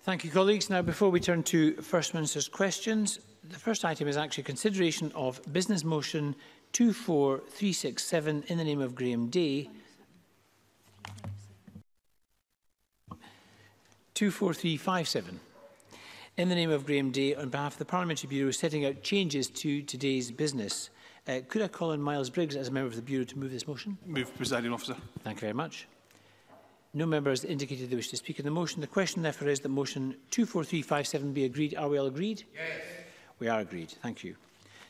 Thank you, colleagues. Now, before we turn to First Minister's questions, the first item is actually consideration of Business Motion 24367 in the name of Graham Day. 24357. In the name of Graham Day, on behalf of the Parliamentary Bureau, setting out changes to today's business. Could I call on Miles Briggs as a member of the Bureau to move this motion? Move, Presiding Officer. Thank you very much. No member has indicated they wish to speak on the motion. The question, therefore, is that motion 24357 be agreed. Are we all agreed? Yes. We are agreed. Thank you.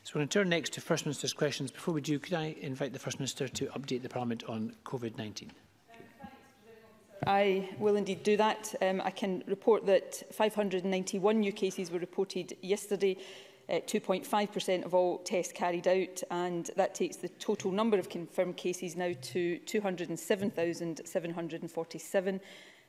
So we're going to turn next to First Minister's questions. Before we do, could I invite the First Minister to update the Parliament on COVID-19? I will indeed do that. I can report that 591 new cases were reported yesterday, 2.5% of all tests carried out, and that takes the total number of confirmed cases now to 207,747.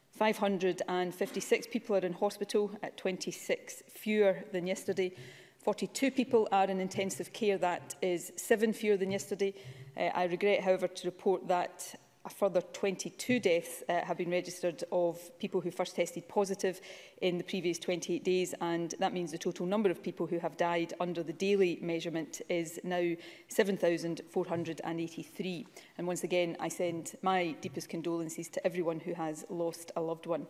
556 people are in hospital, at 26 fewer than yesterday. 42 people are in intensive care, that is 7 fewer than yesterday. I regret, however, to report that a further 22 deaths have been registered of people who first tested positive in the previous 28 days, and that means the total number of people who have died under the daily measurement is now 7,483. And once again, I send my deepest condolences to everyone who has lost a loved one.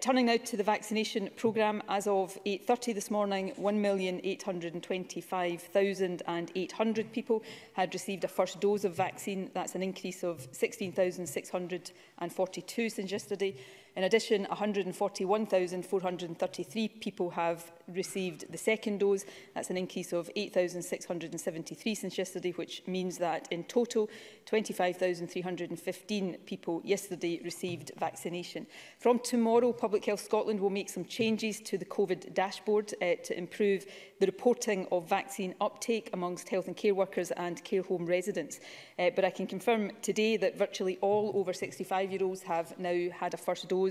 Turning now to the vaccination programme, as of 8:30 this morning, 1,825,800 people had received a first dose of vaccine. That's an increase of 16,642 since yesterday. In addition, 141,433 people have received the second dose. That's an increase of 8,673 since yesterday, which means that in total, 25,315 people yesterday received vaccination. From tomorrow, Public Health Scotland will make some changes to the COVID dashboard to improve the reporting of vaccine uptake amongst health and care workers and care home residents. But I can confirm today that virtually all over 65-year-olds have now had a first dose,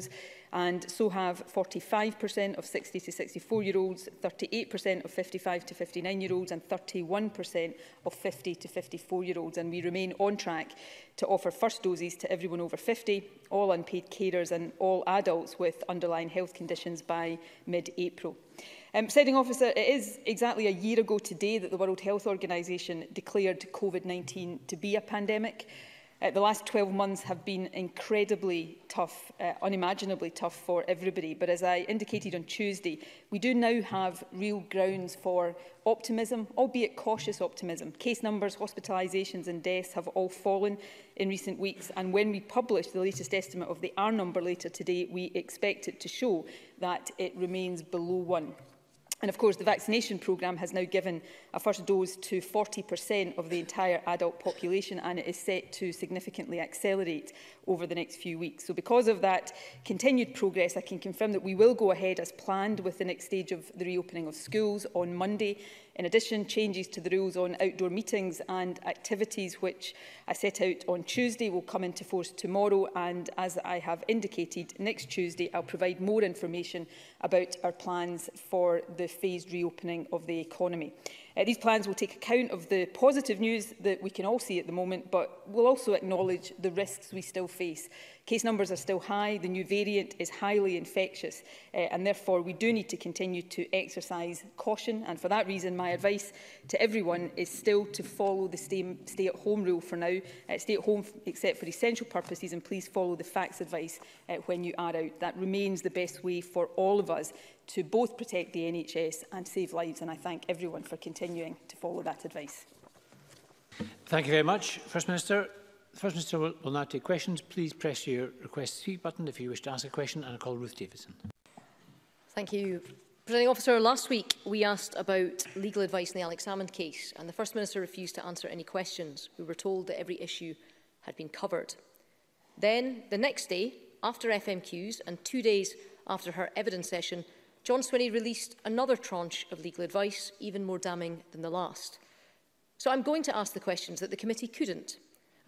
and so have 45% of 60 to 64-year-olds, 38% of 55 to 59-year-olds and 31% of 50 to 54-year-olds. And we remain on track to offer first doses to everyone over 50, all unpaid carers and all adults with underlying health conditions by mid-April. Presiding Officer, it is exactly a year ago today that the World Health Organization declared COVID-19 to be a pandemic. The last 12 months have been incredibly tough, unimaginably tough for everybody. But as I indicated on Tuesday, we do now have real grounds for optimism, albeit cautious optimism. Case numbers, hospitalisations and deaths have all fallen in recent weeks. And when we publish the latest estimate of the R number later today, we expect it to show that it remains below 1. And of course, the vaccination programme has now given a first dose to 40% of the entire adult population, and it is set to significantly accelerate over the next few weeks. So because of that continued progress, I can confirm that we will go ahead as planned with the next stage of the reopening of schools on Monday. In addition, changes to the rules on outdoor meetings and activities, which I set out on Tuesday, will come into force tomorrow. And as I have indicated, next Tuesday, I'll provide more information about our plans for the phased reopening of the economy. These plans will take account of the positive news that we can all see at the moment, but will also acknowledge the risks we still face. Case numbers are still high, the new variant is highly infectious, and therefore we do need to continue to exercise caution. And for that reason, my advice to everyone is still to follow the stay-at-home rule for now. Stay at home except for essential purposes, and please follow the facts advice when you are out. That remains the best way for all of us to both protect the NHS and save lives, and I thank everyone for continuing to follow that advice. Thank you very much. First Minister. The First Minister will now take questions. Please press your request to speak button if you wish to ask a question, and I call Ruth Davidson. Thank you. Presiding Officer, last week we asked about legal advice in the Alex Salmond case, and the First Minister refused to answer any questions. We were told that every issue had been covered. Then, the next day, after FMQs and 2 days after her evidence session, John Swinney released another tranche of legal advice, even more damning than the last. So I'm going to ask the questions that the committee couldn't,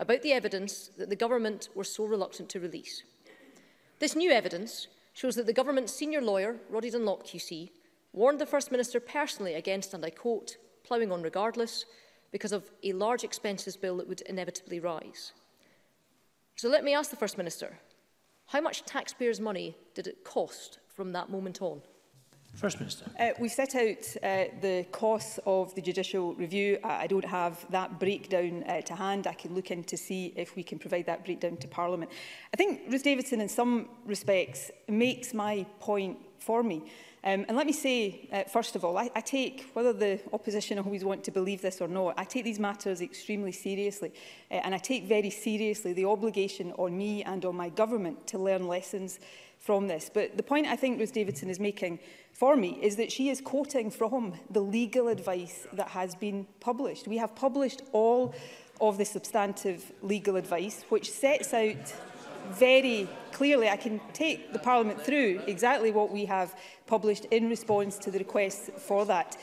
about the evidence that the government were so reluctant to release. This new evidence shows that the government's senior lawyer, Roddy Dunlop QC, warned the First Minister personally against, and I quote, ploughing on regardless, because of a large expenses bill that would inevitably rise. So let me ask the First Minister, How much taxpayers' money did it cost from that moment on? First Minister. We've set out the costs of the judicial review. I don't have that breakdown to hand. I can look in to see if we can provide that breakdown to Parliament. I think Ruth Davidson, in some respects, makes my point for me. And let me say, first of all, I take, whether the opposition always want to believe this or not, I take these matters extremely seriously. And I take very seriously the obligation on me and on my government to learn lessons from this. But the point I think Ruth Davidson is making for me is that she is quoting from the legal advice that has been published. We have published all of the substantive legal advice, which sets out very clearly, I can take the Parliament through exactly what we have published in response to the requests for that.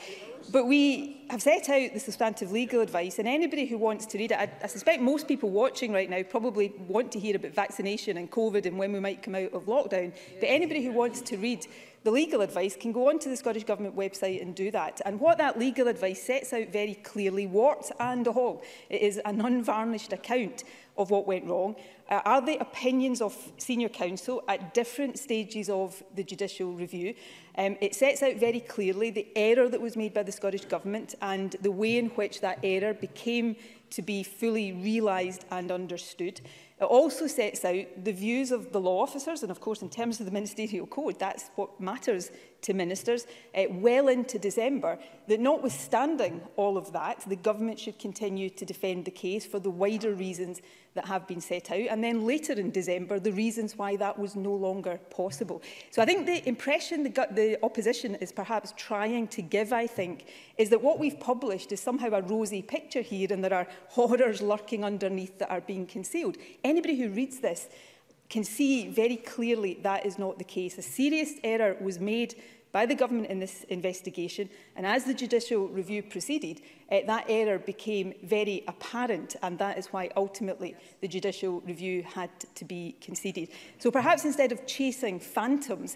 But we have set out the substantive legal advice, and anybody who wants to read it, I suspect most people watching right now probably want to hear about vaccination and COVID and when we might come out of lockdown. But anybody who wants to read the legal advice can go onto the Scottish Government website and do that. And what that legal advice sets out very clearly, warts and all, it is an unvarnished account of what went wrong, are the opinions of senior counsel at different stages of the judicial review. It sets out very clearly the error that was made by the Scottish Government and the way in which that error became to be fully realised and understood. It also sets out the views of the law officers, and of course in terms of the Ministerial Code, that's what matters to ministers, well into December, that notwithstanding all of that, the government should continue to defend the case for the wider reasons that have been set out, and then later in December, the reasons why that was no longer possible. So I think the impression the opposition is perhaps trying to give, I think, is that what we've published is somehow a rosy picture here and there are horrors lurking underneath that are being concealed. Anybody who reads this can see very clearly that is not the case. A serious error was made by the government in this investigation, and as the judicial review proceeded, that error became very apparent, and that is why ultimately the judicial review had to be conceded. So perhaps instead of chasing phantoms,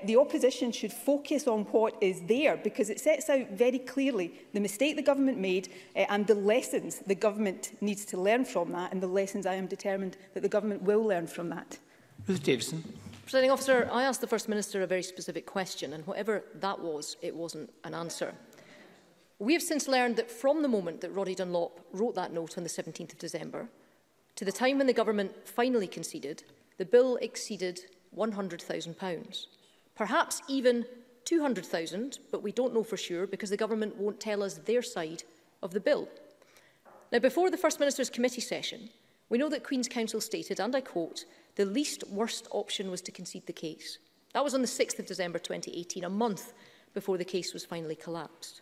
the opposition should focus on what is there, because it sets out very clearly the mistake the government made and the lessons the government needs to learn from that, and the lessons I am determined that the government will learn from that. Ruth Davidson. Presiding Officer, I asked the First Minister a very specific question, and whatever that was, it wasn't an answer. We have since learned that from the moment that Roddy Dunlop wrote that note on the 17th of December, to the time when the government finally conceded, the bill exceeded £100,000. Perhaps even £200,000, but we don't know for sure because the government won't tell us their side of the bill. Now, before the First Minister's committee session, we know that Queen's Counsel stated, and I quote, "The least worst option was to concede the case." That was on the 6th of December 2018, a month before the case was finally collapsed.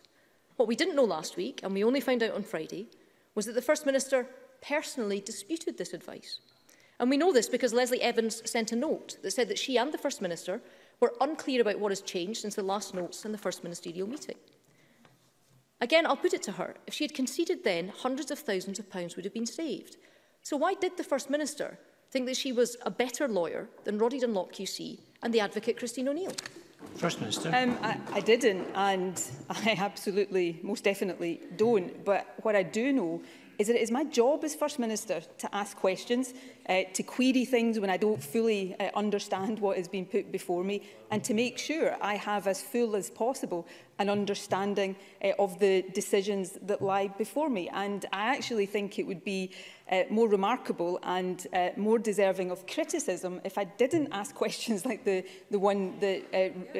What we didn't know last week, and we only found out on Friday, was that the First Minister personally disputed this advice. And we know this because Leslie Evans sent a note that said that she and the First Minister were unclear about what has changed since the last notes in the First Ministerial meeting. Again, I'll put it to her, if she had conceded then, hundreds of thousands of pounds would have been saved. So why did the First Minister think that she was a better lawyer than Roddy Dunlop QC and the advocate Christine O'Neill? First Minister. I didn't, and I absolutely, most definitely don't. But what I do know is that it is my job as First Minister to ask questions, to query things when I don't fully understand what is being put before me, and to make sure I have as full as possible an understanding of the decisions that lie before me. And I actually think it would be more remarkable and more deserving of criticism if I didn't ask questions like the one that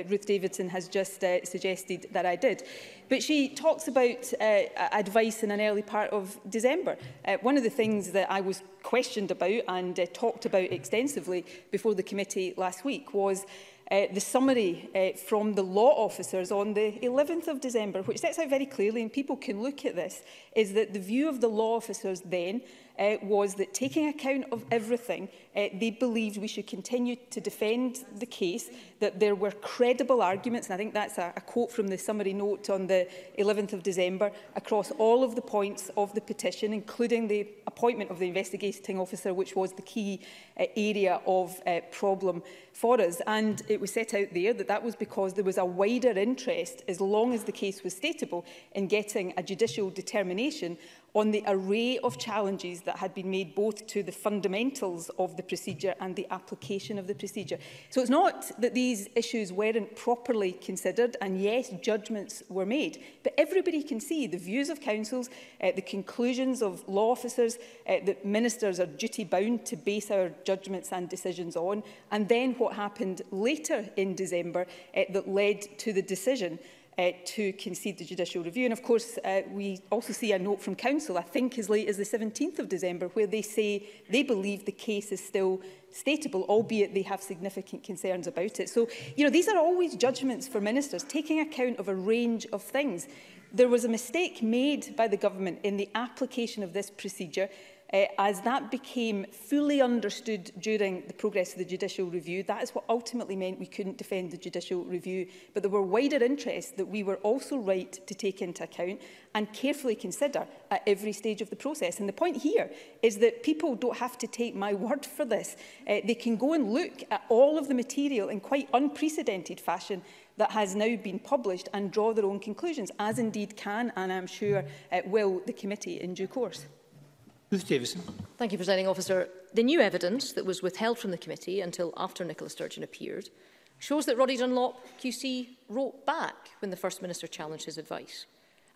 Ruth Davidson has just suggested that I did. But she talks about advice in an early part of December. One of the things that I was questioned about and talked about extensively before the committee last week was the summary from the law officers on the 11th of December, which sets out very clearly, and people can look at this, is that the view of the law officers then was that taking account of everything, they believed we should continue to defend the case, that there were credible arguments, and I think that's a quote from the summary note on the 11th of December, across all of the points of the petition, including the appointment of the investigating officer, which was the key area of problem for us. And it was set out there that that was because there was a wider interest, as long as the case was stateable, in getting a judicial determination on the array of challenges that had been made both to the fundamentals of the procedure and the application of the procedure. So it's not that these issues weren't properly considered, and yes, judgments were made, but everybody can see the views of councils, the conclusions of law officers, that ministers are duty-bound to base our judgments and decisions on, and then what happened later in December that led to the decision to concede the judicial review. And of course, we also see a note from Council, I think as late as the 17th of December, where they say they believe the case is still stateable, albeit they have significant concerns about it. So, you know, these are always judgments for ministers, taking account of a range of things. There was a mistake made by the government in the application of this procedure. As that became fully understood during the progress of the judicial review, that is what ultimately meant we couldn't defend the judicial review. But there were wider interests that we were also right to take into account and carefully consider at every stage of the process. And the point here is that people don't have to take my word for this. They can go and look at all of the material in quite unprecedented fashion that has now been published and draw their own conclusions, as indeed can, and I'm sure will, the committee in due course. Ruth Davison. Thank you, Presiding Officer. The new evidence that was withheld from the committee until after Nicola Sturgeon appeared shows that Roddy Dunlop QC wrote back when the First Minister challenged his advice.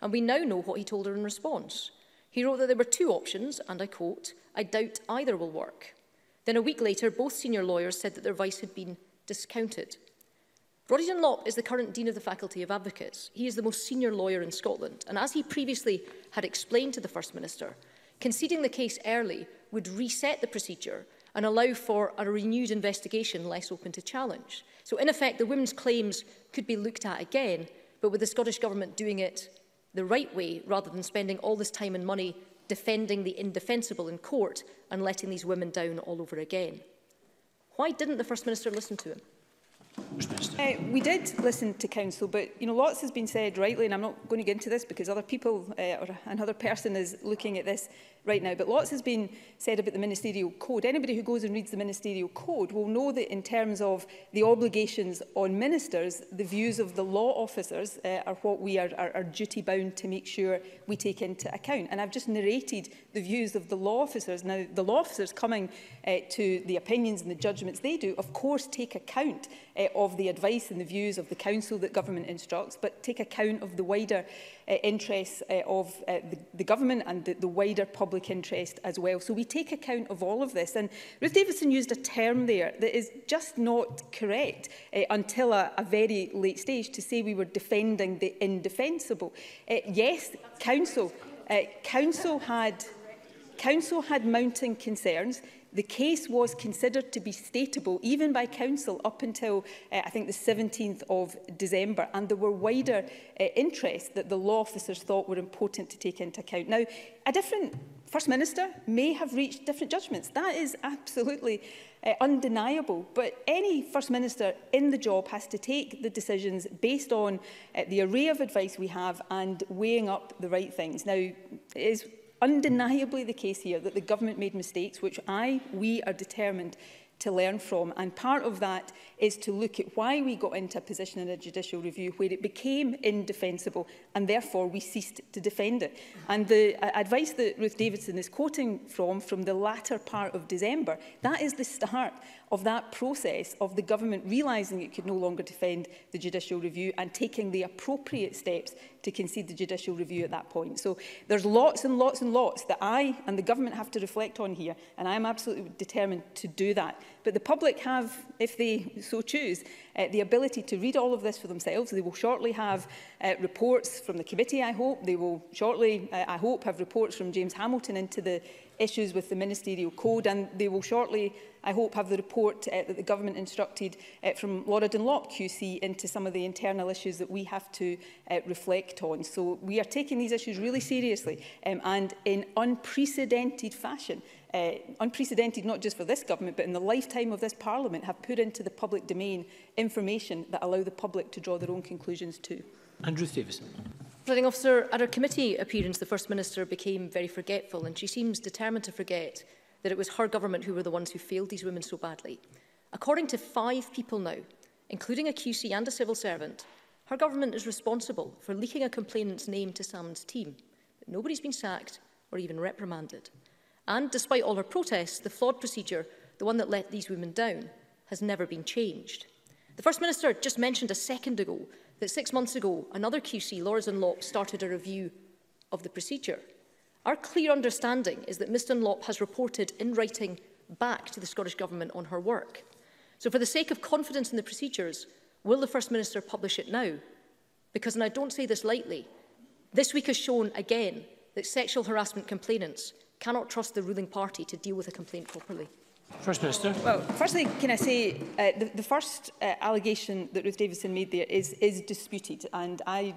And we now know what he told her in response. He wrote that there were two options, and I quote, "I doubt either will work." Then a week later, both senior lawyers said that their advice had been discounted. Roddy Dunlop is the current Dean of the Faculty of Advocates. He is the most senior lawyer in Scotland. And as he previously had explained to the First Minister, conceding the case early would reset the procedure and allow for a renewed investigation less open to challenge. So in effect, the women's claims could be looked at again, but with the Scottish Government doing it the right way rather than spending all this time and money defending the indefensible in court and letting these women down all over again. Why didn't the First Minister listen to him? We did listen to Council, but you know, lots has been said rightly, and I'm not going to get into this because other people or another person is looking at this right now, but lots has been said about the Ministerial Code. Anybody who goes and reads the Ministerial Code will know that in terms of the obligations on ministers, the views of the law officers are what we are duty-bound to make sure we take into account. And I've just narrated the views of the law officers. Now, the law officers coming to the opinions and the judgments they do, of course, take account of the advice and the views of the council that government instructs, but take account of the wider interests of the government and the wider public interest as well. So we take account of all of this. And Ruth Davison used a term there that is just not correct until a very late stage, to say we were defending the indefensible. Yes, Council had mounting concerns. The case was considered to be stateable, even by Council, up until, I think, the 17th of December. And there were wider interests that the law officers thought were important to take into account. Now, a different First Minister may have reached different judgments. That is absolutely undeniable. But any First Minister in the job has to take the decisions based on the array of advice we have and weighing up the right things. Now, it is undeniably the case here that the government made mistakes, which we are determined to learn from. And part of that is to look at why we got into a position in a judicial review where it became indefensible and therefore we ceased to defend it. And the advice that Ruth Davidson is quoting from the latter part of December, that is the start of that process of the government realising it could no longer defend the judicial review and taking the appropriate steps to concede the judicial review at that point. So there's lots and lots and lots that I and the government have to reflect on here, and I'm absolutely determined to do that. But the public have, if they so choose, the ability to read all of this for themselves. They will shortly have reports from the committee, I hope. They will shortly, I hope, have reports from James Hamilton into the issues with the Ministerial Code, and they will shortly, I hope, have the report that the government instructed from Laura Dunlop QC into some of the internal issues that we have to reflect on. So we are taking these issues really seriously and in unprecedented fashion. Unprecedented not just for this government, but in the lifetime of this Parliament, have put into the public domain information that allow the public to draw their own conclusions too. And Ruth Davison. Presiding Officer, at her committee appearance, the First Minister became very forgetful, and she seems determined to forget that it was her government who were the ones who failed these women so badly. According to 5 people now, including a QC and a civil servant, her government is responsible for leaking a complainant's name to Salmon's team. But nobody's been sacked or even reprimanded. And despite all her protests, the flawed procedure, the one that let these women down, has never been changed. The First Minister just mentioned a second ago that 6 months ago, another QC, Laura Dunlop, started a review of the procedure. Our clear understanding is that Ms Dunlop has reported in writing back to the Scottish Government on her work. So for the sake of confidence in the procedures, will the First Minister publish it now? Because, and I don't say this lightly, this week has shown again that sexual harassment complainants cannot trust the ruling party to deal with a complaint properly. First Minister. Well, firstly, can I say the first allegation that Ruth Davidson made there is disputed, and I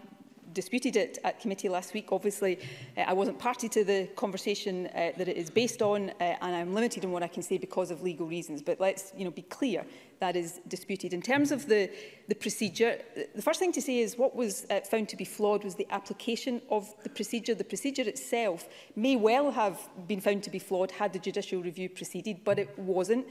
disputed it at committee last week. Obviously, I wasn't party to the conversation that it is based on, and I'm limited in what I can say because of legal reasons. But let's be clear, that is disputed. In terms of the procedure, the first thing to say is what was found to be flawed was the application of the procedure. The procedure itself may well have been found to be flawed had the judicial review proceeded, but it wasn't.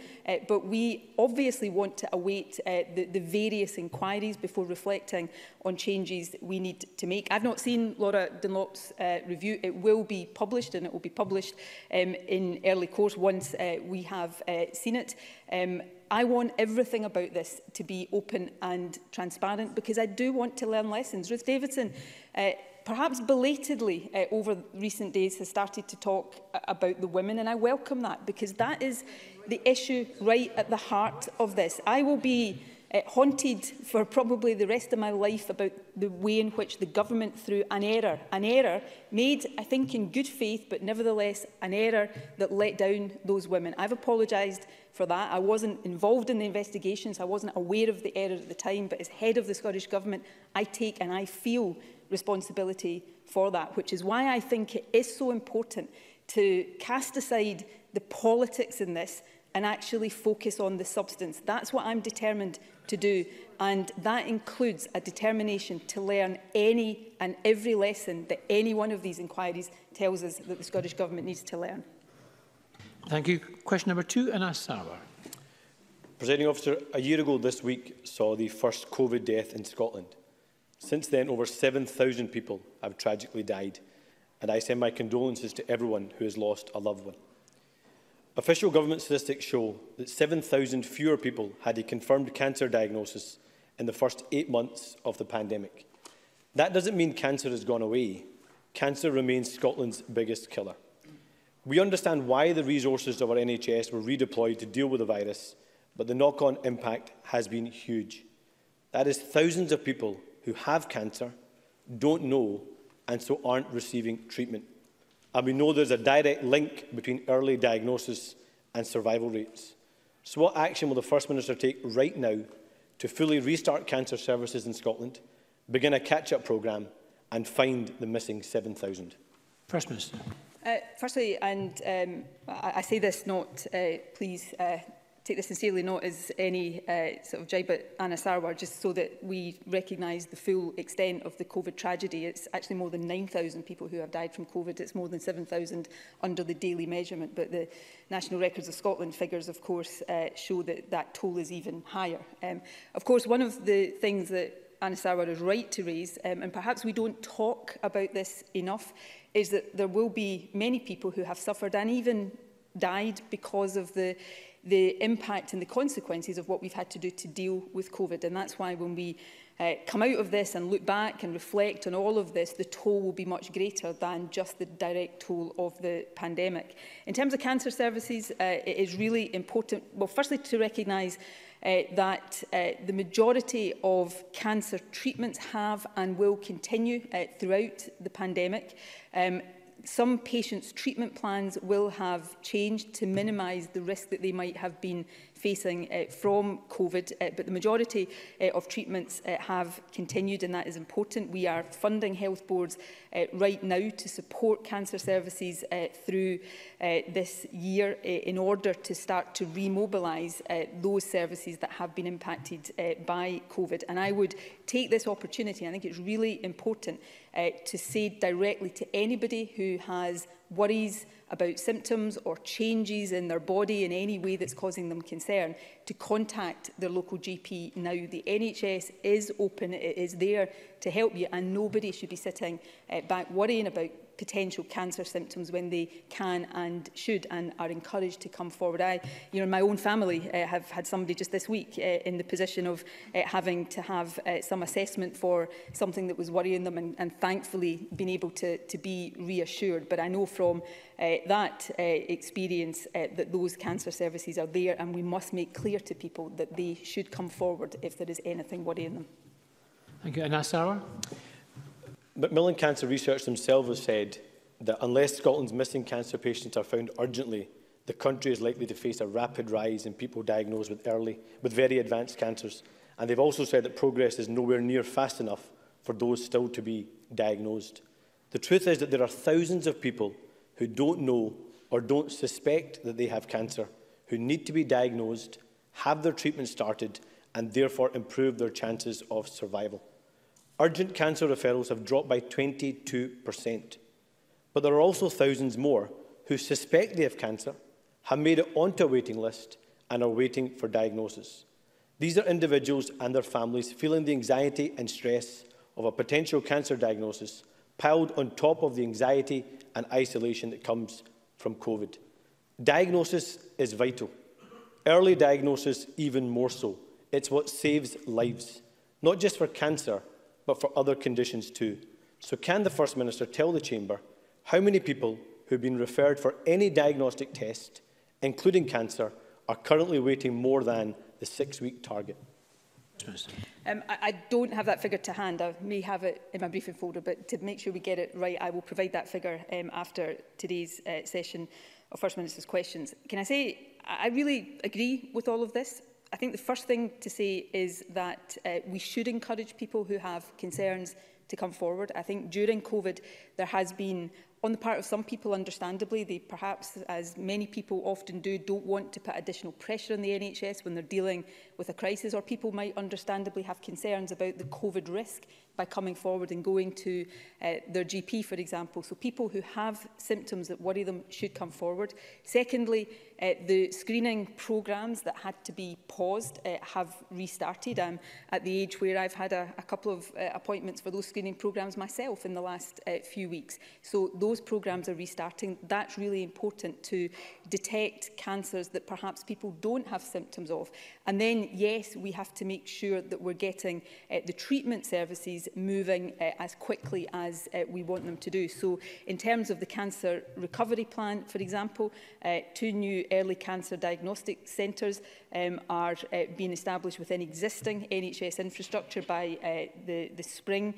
But we obviously want to await the various inquiries before reflecting on changes we need to make. I've not seen Laura Dunlop's review. It will be published, and it will be published in early course once we have seen it. I want everything about this to be open and transparent because I do want to learn lessons. Ruth Davidson, perhaps belatedly over recent days, has started to talk about the women, and I welcome that because that is the issue right at the heart of this. I will be haunted for probably the rest of my life about the way in which the government, through an error made, I think, in good faith, but nevertheless an error that let down those women. I've apologised for that. I wasn't involved in the investigations. I wasn't aware of the error at the time, but as head of the Scottish Government, I take and I feel responsibility for that, which is why I think it is so important to cast aside the politics in this and actually focus on the substance. That's what I'm determined to do, and that includes a determination to learn any and every lesson that any one of these inquiries tells us that the Scottish Government needs to learn. Thank you. Question number 2, Anas Sarwar. Presiding Officer, a year ago this week saw the first COVID death in Scotland. Since then, over 7,000 people have tragically died, and I send my condolences to everyone who has lost a loved one. Official government statistics show that 7,000 fewer people had a confirmed cancer diagnosis in the first 8 months of the pandemic. That doesn't mean cancer has gone away. Cancer remains Scotland's biggest killer. We understand why the resources of our NHS were redeployed to deal with the virus, but the knock-on impact has been huge. That is thousands of people who have cancer, don't know, and so aren't receiving treatment. And we know there's a direct link between early diagnosis and survival rates. So what action will the First Minister take right now to fully restart cancer services in Scotland, begin a catch-up programme and find the missing 7,000? First Minister. Firstly, and I say this not, please take this sincerely, not as any sort of jibe at Anas Sarwar, just so that we recognise the full extent of the COVID tragedy. It's actually more than 9,000 people who have died from COVID. It's more than 7,000 under the daily measurement. But the National Records of Scotland figures, of course, show that that toll is even higher. Of course, one of the things that Anas Sarwar is right to raise, and perhaps we don't talk about this enough, is that there will be many people who have suffered and even died because of the impact and the consequences of what we've had to do to deal with COVID. And that's why when we come out of this and look back and reflect on all of this, the toll will be much greater than just the direct toll of the pandemic. In terms of cancer services, it is really important, well, firstly, to recognise that the majority of cancer treatments have and will continue throughout the pandemic. Some patients' treatment plans will have changed to minimise the risk that they might have been facing from COVID, but the majority of treatments have continued, and that is important. We are funding health boards right now to support cancer services through this year in order to start to remobilise those services that have been impacted by COVID. And I would take this opportunity, I think it's really important, to say directly to anybody who has worries about symptoms or changes in their body in any way that's causing them concern, to contact their local GP now. The NHS is open, it is there to help you, and nobody should be sitting back worrying about potential cancer symptoms when they can and should and are encouraged to come forward. In my own family, have had somebody just this week in the position of having to have some assessment for something that was worrying them, and thankfully been able to be reassured. But I know from that experience that those cancer services are there, and we must make clear to people that they should come forward if there is anything worrying them. Thank you. Anas Sarwar. Macmillan Cancer Research themselves have said that unless Scotland's missing cancer patients are found urgently, the country is likely to face a rapid rise in people diagnosed with very advanced cancers. And they've also said that progress is nowhere near fast enough for those still to be diagnosed. The truth is that there are thousands of people who don't know or don't suspect that they have cancer, who need to be diagnosed, have their treatment started, and therefore improve their chances of survival. Urgent cancer referrals have dropped by 22%. But there are also thousands more who suspect they have cancer, have made it onto a waiting list, and are waiting for diagnosis. These are individuals and their families feeling the anxiety and stress of a potential cancer diagnosis, piled on top of the anxiety and isolation that comes from COVID. Diagnosis is vital. Early diagnosis even more so. It's what saves lives, not just for cancer, but for other conditions too. So can the First Minister tell the Chamber how many people who have been referred for any diagnostic test, including cancer, are currently waiting more than the 6-week target? I don't have that figure to hand. I may have it in my briefing folder, but to make sure we get it right, I will provide that figure after today's session of First Minister's questions. Can I say, I really agree with all of this. I think the first thing to say is that we should encourage people who have concerns to come forward. I think during COVID, there has been, on the part of some people, understandably, they perhaps, as many people often do, don't want to put additional pressure on the NHS when they're dealing with a crisis, or people might understandably have concerns about the COVID risk by coming forward and going to their GP, for example. So people who have symptoms that worry them should come forward. Secondly, the screening programmes that had to be paused have restarted. I'm at the age where I've had a couple of appointments for those screening programmes myself in the last few weeks. So those programmes are restarting. That's really important to detect cancers that perhaps people don't have symptoms of. And then, yes, we have to make sure that we're getting the treatment services moving as quickly as we want them to do. So in terms of the cancer recovery plan, for example, 2 new early cancer diagnostic centres are being established within existing NHS infrastructure by the spring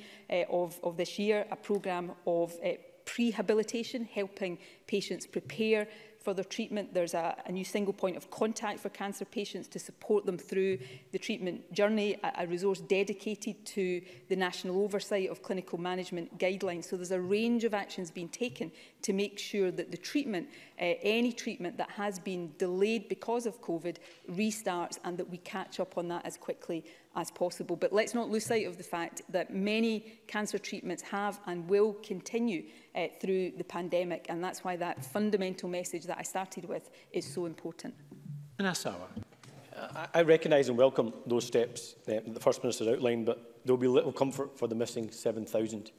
of this year, a programme of prehabilitation, helping patients prepare for their treatment. There's a new single point of contact for cancer patients to support them through the treatment journey, a resource dedicated to the national oversight of clinical management guidelines. So there's a range of actions being taken to make sure that the treatment, any treatment that has been delayed because of COVID, restarts, and that we catch up on that as quickly as possible. But let's not lose sight of the fact that many cancer treatments have and will continue through the pandemic, and that's why that fundamental message that I started with is so important. Anas Sarwar. I recognise and welcome those steps that the First Minister outlined, but there will be little comfort for the missing 7,000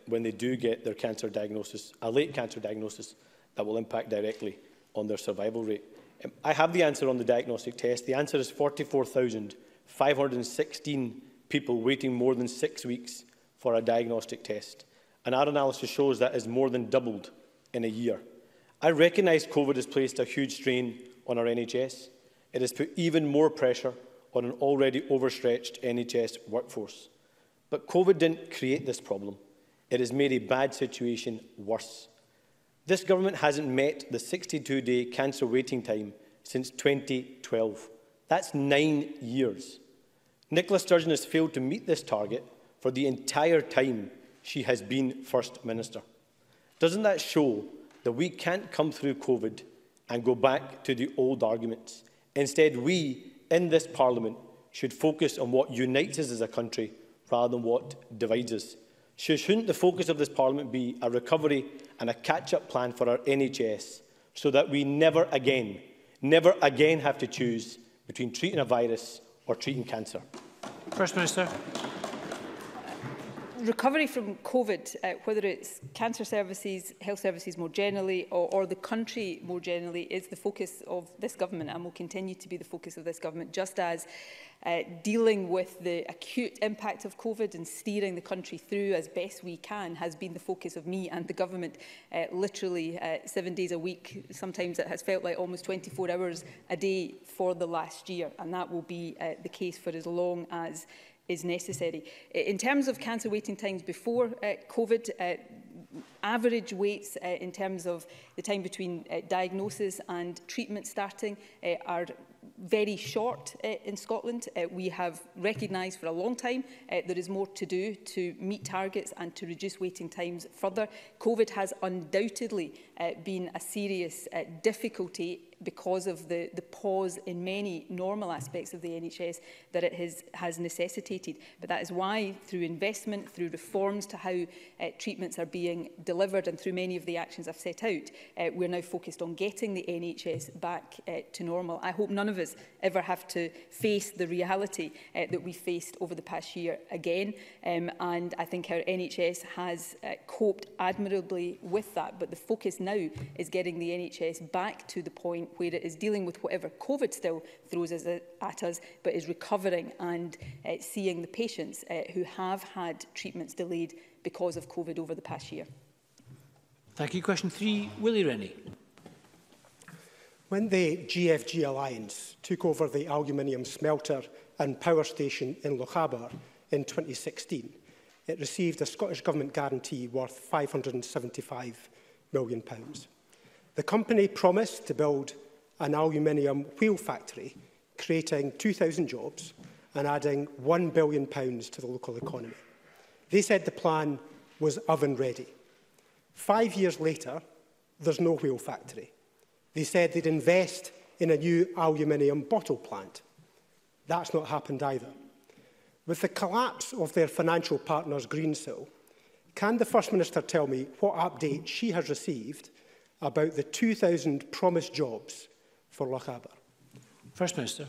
when they do get their cancer diagnosis, a late cancer diagnosis that will impact directly on their survival rate. I have the answer on the diagnostic test. The answer is 44,516 people waiting more than 6 weeks for a diagnostic test. And our analysis shows that is more than doubled in a year. I recognise COVID has placed a huge strain on our NHS. It has put even more pressure on an already overstretched NHS workforce. But COVID didn't create this problem. It has made a bad situation worse. This government hasn't met the 62-day cancer waiting time since 2012. That's 9 years. Nicola Sturgeon has failed to meet this target for the entire time she has been First Minister. Doesn't that show that we can't come through COVID and go back to the old arguments? Instead, we, in this Parliament, should focus on what unites us as a country rather than what divides us. Shouldn't the focus of this Parliament be a recovery and a catch-up plan for our NHS so that we never again have to choose between treating a virus or treating cancer? First Minister. Recovery from COVID, whether it's cancer services, health services more generally, or the country more generally, is the focus of this government and will continue to be the focus of this government, just as dealing with the acute impact of COVID and steering the country through as best we can has been the focus of me and the government, literally 7 days a week. Sometimes it has felt like almost 24 hours a day for the last year, and that will be the case for as long as is necessary. In terms of cancer waiting times before COVID, average waits in terms of the time between diagnosis and treatment starting are very short in Scotland. We have recognised for a long time there is more to do to meet targets and to reduce waiting times further. COVID has undoubtedly been a serious difficulty because of the pause in many normal aspects of the NHS that it has necessitated. But that is why, through investment, through reforms to how treatments are being delivered and through many of the actions I've set out, we're now focused on getting the NHS back to normal. I hope none of us ever have to face the reality that we faced over the past year again. And I think our NHS has coped admirably with that. But the focus now is getting the NHS back to the point where it is dealing with whatever COVID still throws at us, but is recovering and seeing the patients who have had treatments delayed because of COVID over the past year. Thank you. Question 3, Willie Rennie. When the GFG Alliance took over the aluminium smelter and power station in Lochaber in 2016, it received a Scottish Government guarantee worth £575 million. The company promised to build an aluminium wheel factory, creating 2,000 jobs and adding £1 billion to the local economy. They said the plan was oven ready. 5 years later, there's no wheel factory. They said they'd invest in a new aluminium bottle plant. That's not happened either. With the collapse of their financial partners, Greensill, can the First Minister tell me what update she has received about the 2,000 promised jobs for Lochaber? First Minister.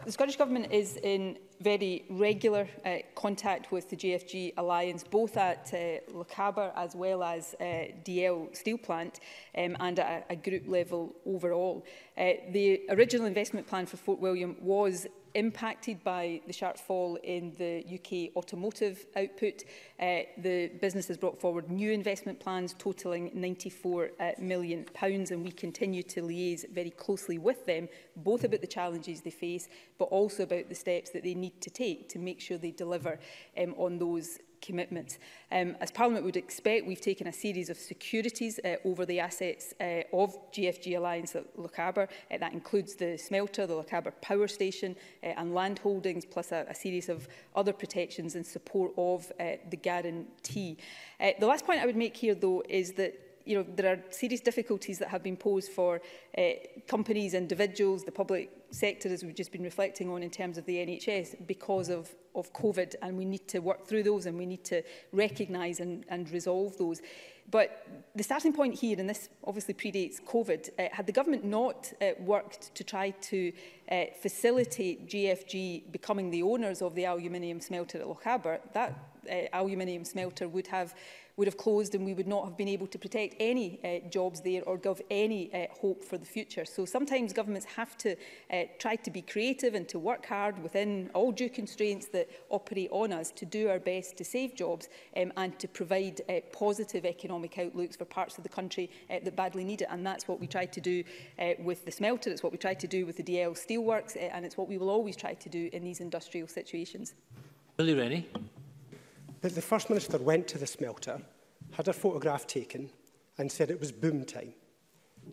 The Scottish Government is in very regular contact with the GFG Alliance, both at Lochaber as well as DL Steel Plant and at a group level overall. The original investment plan for Fort William was impacted by the sharp fall in the UK automotive output. The business has brought forward new investment plans totalling £94 million, and we continue to liaise very closely with them, both about the challenges they face, but also about the steps that they need to take to make sure they deliver on those commitments. As Parliament would expect, we've taken a series of securities over the assets of GFG Alliance at Lochaber. That includes the smelter, the Lochaber power station and land holdings, plus a series of other protections in support of the guarantee. The last point I would make here, though, is that there are serious difficulties that have been posed for companies, individuals, the public sector, as we've just been reflecting on in terms of the NHS, because of COVID, and we need to work through those and we need to recognise and resolve those. But the starting point here, and this obviously predates COVID, had the government not worked to try to facilitate GFG becoming the owners of the aluminium smelter at Lochaber, that aluminium smelter would have closed, and we would not have been able to protect any jobs there or give any hope for the future. So sometimes governments have to try to be creative and to work hard within all due constraints that operate on us to do our best to save jobs and to provide positive economic outlooks for parts of the country that badly need it. And that's what we tried to do with the smelter, it's what we tried to do with the DL Steelworks, and it's what we will always try to do in these industrial situations. Willie Rennie. But the First Minister went to the smelter, had a photograph taken and said it was boom time.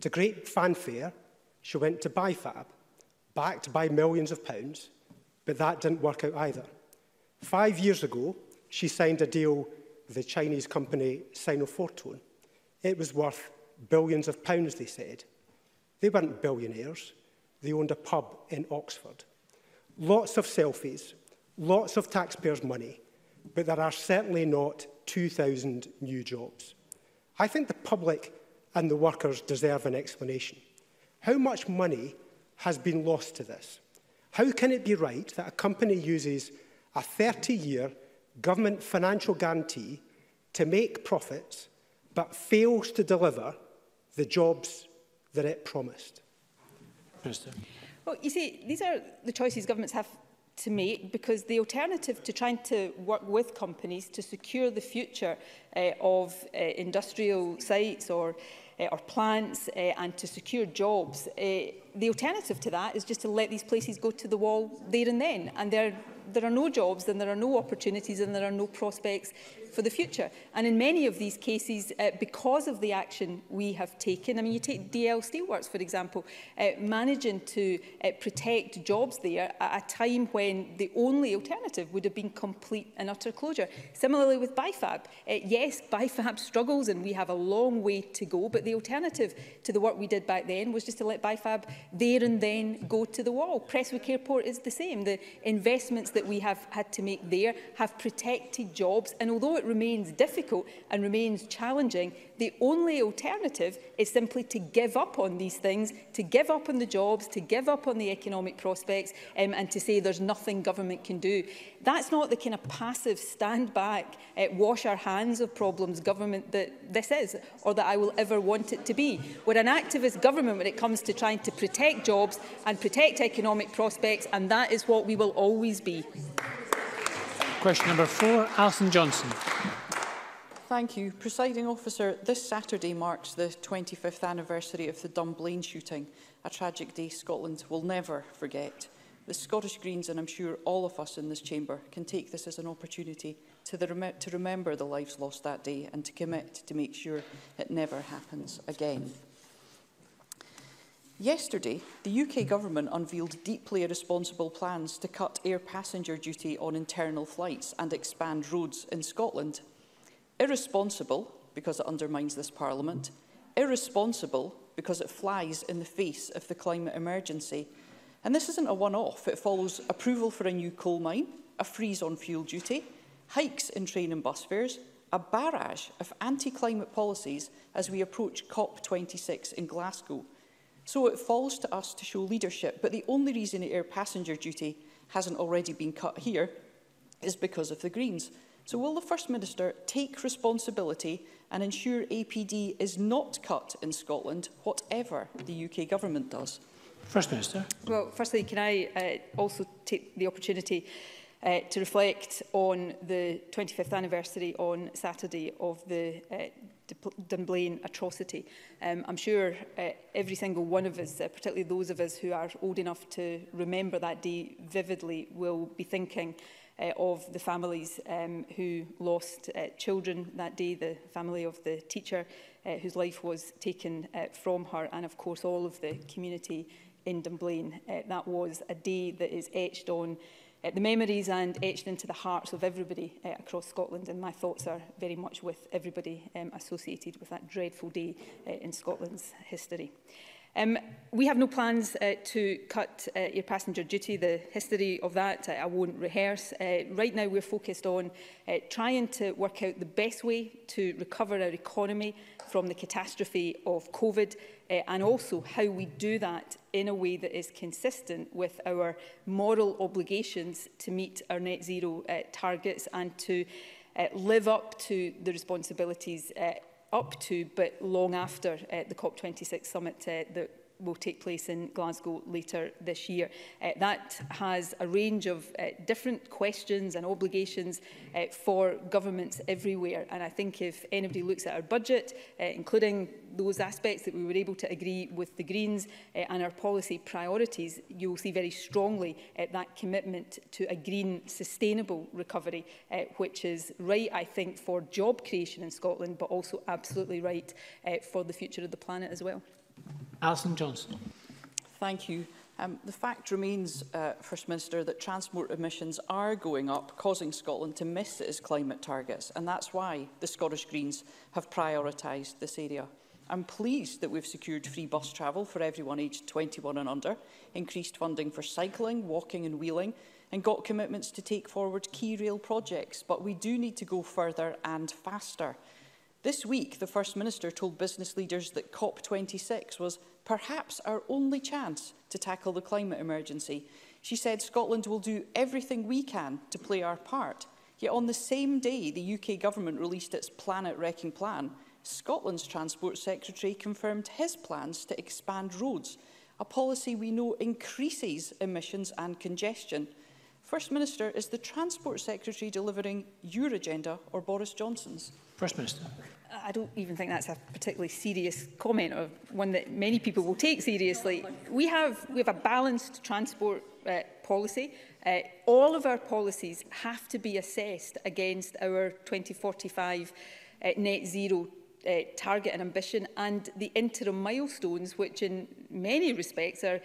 To great fanfare, she went to Bifab, backed by millions of pounds, but that didn't work out either. 5 years ago, she signed a deal with the Chinese company Sinofortone. It was worth billions of pounds, they said. They weren't billionaires. They owned a pub in Oxford. Lots of selfies, lots of taxpayers' money, but there are certainly not 2,000 new jobs. I think the public and the workers deserve an explanation. How much money has been lost to this? How can it be right that a company uses a 30-year government financial guarantee to make profits but fails to deliver the jobs that it promised? Minister. Well, you see, these are the choices governments have to make, because the alternative to trying to work with companies to secure the future of industrial sites or plants and to secure jobs, the alternative to that is just to let these places go to the wall there and then. And there are no jobs, and there are no opportunities, and there are no prospects for the future. And in many of these cases, because of the action we have taken, I mean, you take DL Steelworks, for example, managing to protect jobs there at a time when the only alternative would have been complete and utter closure. Similarly with BIFAB. Yes, BIFAB struggles and we have a long way to go, but the alternative to the work we did back then was just to let BIFAB there and then go to the wall. Prestwick Airport is the same. The investments that we have had to make there have protected jobs, and although it remains difficult and remains challenging, the only alternative is simply to give up on these things, to give up on the jobs, to give up on the economic prospects, and to say there's nothing government can do. That's not the kind of passive stand back, wash our hands of problems government that this is, or that I will ever want it to be. We're an activist government when it comes to trying to protect jobs and protect economic prospects, and that is what we will always be. Question number 4, Alison Johnson. Thank you. Presiding Officer, this Saturday marks the 25th anniversary of the Dunblane shooting, a tragic day Scotland will never forget. The Scottish Greens, and I'm sure all of us in this chamber, can take this as an opportunity to remember the lives lost that day and to commit to make sure it never happens again. Yesterday, the UK Government unveiled deeply irresponsible plans to cut air passenger duty on internal flights and expand roads in Scotland. Irresponsible because it undermines this Parliament. Irresponsible because it flies in the face of the climate emergency. And this isn't a one-off. It follows approval for a new coal mine, a freeze on fuel duty, hikes in train and bus fares, a barrage of anti-climate policies as we approach COP26 in Glasgow. So it falls to us to show leadership, but the only reason air passenger duty hasn't already been cut here is because of the Greens. So will the First Minister take responsibility and ensure APD is not cut in Scotland, whatever the UK Government does? First Minister. Well, firstly, can I also take the opportunity to reflect on the 25th anniversary on Saturday of the Dunblane atrocity. I'm sure every single one of us, particularly those of us who are old enough to remember that day vividly, will be thinking of the families who lost children that day, the family of the teacher whose life was taken from her, and of course all of the community in Dunblane. That was a day that is etched on the memories and etched into the hearts of everybody across Scotland, and my thoughts are very much with everybody associated with that dreadful day in Scotland's history. We have no plans to cut air passenger duty. The history of that I won't rehearse. Right now we're focused on trying to work out the best way to recover our economy from the catastrophe of COVID, and also how we do that in a way that is consistent with our moral obligations to meet our net zero targets and to live up to the responsibilities up to, but long after the COP26 summit that will take place in Glasgow later this year. That has a range of different questions and obligations for governments everywhere. And I think if anybody looks at our budget, including those aspects that we were able to agree with the Greens and our policy priorities, you will see very strongly that commitment to a green, sustainable recovery, which is right, I think, for job creation in Scotland, but also absolutely right for the future of the planet as well. Alison Johnson. Thank you. The fact remains, First Minister, that transport emissions are going up, causing Scotland to miss its climate targets, and that's why the Scottish Greens have prioritised this area. I'm pleased that we've secured free bus travel for everyone aged 21 and under, increased funding for cycling, walking and wheeling, and got commitments to take forward key rail projects, but we do need to go further and faster. This week, the First Minister told business leaders that COP26 was perhaps our only chance to tackle the climate emergency. She said Scotland will do everything we can to play our part. Yet on the same day the UK government released its planet-wrecking plan, Scotland's Transport Secretary confirmed his plans to expand roads, a policy we know increases emissions and congestion. First Minister, is the Transport Secretary delivering your agenda or Boris Johnson's? First Minister. I don't even think that's a particularly serious comment, or one that many people will take seriously. We have a balanced transport policy. All of our policies have to be assessed against our 2045 net zero target and ambition, and the interim milestones, which in many respects are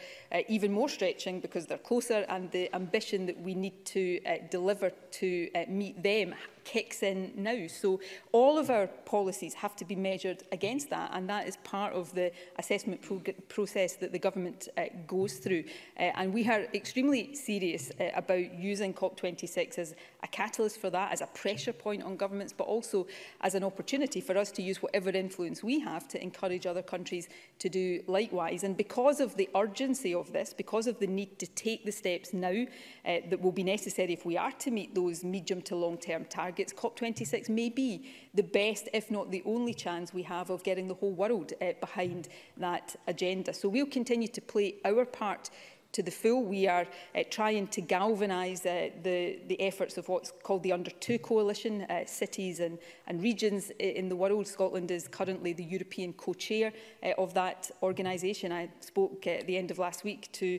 even more stretching because they're closer, and the ambition that we need to deliver to meet them kicks in now. So all of our policies have to be measured against that, and that is part of the assessment process that the government goes through. And we are extremely serious about using COP26 as a catalyst for that, as a pressure point on governments, but also as an opportunity for us to use whatever influence we have to encourage other countries to do likewise. And because of the urgency of this, because of the need to take the steps now that will be necessary if we are to meet those medium to long-term targets, COP26 may be the best, if not the only chance we have of getting the whole world behind that agenda. So we'll continue to play our part to the full. We are trying to galvanise the efforts of what's called the Under 2 Coalition, cities and regions in the world. Scotland is currently the European co-chair of that organisation. I spoke at the end of last week to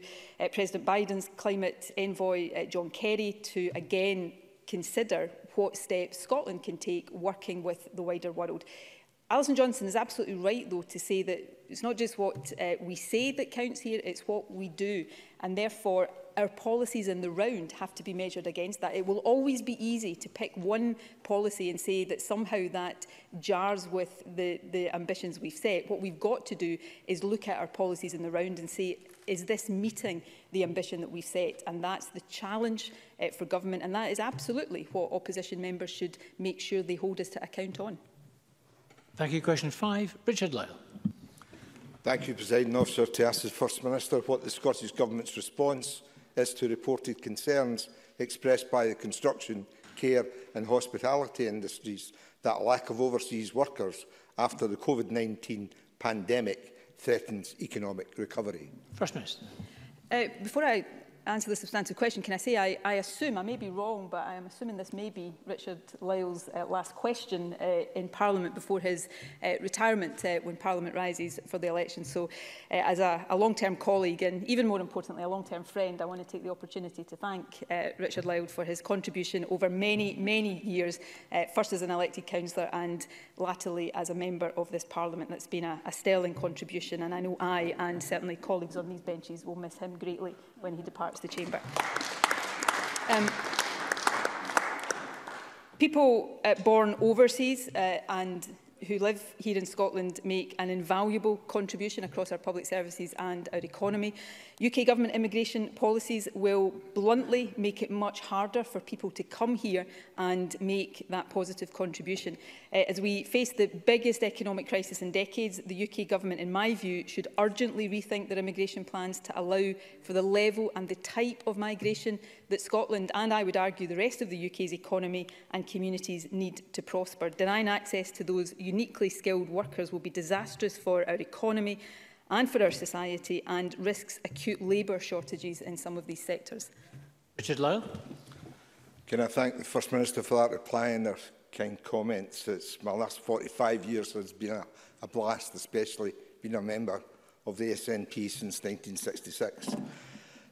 President Biden's climate envoy, John Kerry, to again consider what steps Scotland can take working with the wider world. Alison Johnson is absolutely right, though, to say that it's not just what we say that counts here, it's what we do. And therefore, our policies in the round have to be measured against that. It will always be easy to pick one policy and say that somehow that jars with the ambitions we've set. What we've got to do is look at our policies in the round and say, is this meeting the ambition that we've set? And that's the challenge for government, and that is absolutely what opposition members should make sure they hold us to account on. Thank you. Question 5, Richard Lyle. Thank you, Presiding Officer. To ask the First Minister what the Scottish Government's response is to reported concerns expressed by the construction, care and hospitality industries that lack of overseas workers after the COVID-19 pandemic threatens economic recovery. First Minister. Before I answer the substantive question, can I say I assume, I may be wrong, but I am assuming this may be Richard Lyle's last question in Parliament before his retirement when Parliament rises for the election. So as a long-term colleague and even more importantly a long-term friend, I want to take the opportunity to thank Richard Lyle for his contribution over many years, first as an elected councillor and latterly as a member of this Parliament. That's been a sterling contribution, and I know I and certainly colleagues on these benches will miss him greatly when he departs the chamber. People born overseas and who live here in Scotland make an invaluable contribution across our public services and our economy. UK government immigration policies will bluntly make it much harder for people to come here and make that positive contribution. As we face the biggest economic crisis in decades, the UK government, in my view, should urgently rethink their immigration plans to allow for the level and the type of migration that Scotland and, I would argue, the rest of the UK's economy and communities need to prosper. Denying access to those uniquely skilled workers will be disastrous for our economy and for our society, and risks acute labour shortages in some of these sectors. Richard Lyle. Can I thank the First Minister for that reply and their kind comments. My last 45 years has been a blast, especially being a member of the SNP since 1966.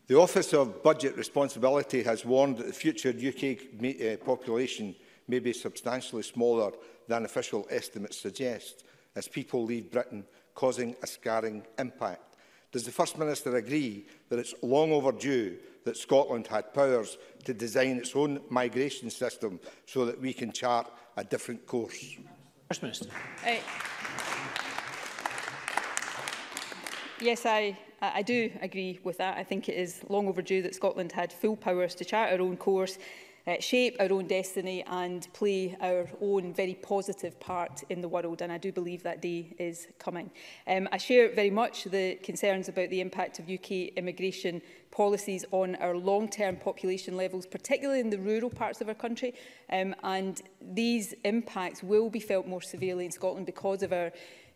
The Office of Budget Responsibility has warned that the future UK population may be substantially smaller than official estimates suggest, as people leave Britain, causing a scarring impact. Does the First Minister agree that it's long overdue that Scotland had powers to design its own migration system so that we can chart a different course? First Minister. Yes, I I do agree with that. I think it is long overdue that Scotland had full powers to chart our own course, shape our own destiny and play our own very positive part in the world, and I do believe that day is coming. I share very much the concerns about the impact of UK immigration policies on our long-term population levels, particularly in the rural parts of our country, and these impacts will be felt more severely in Scotland because of our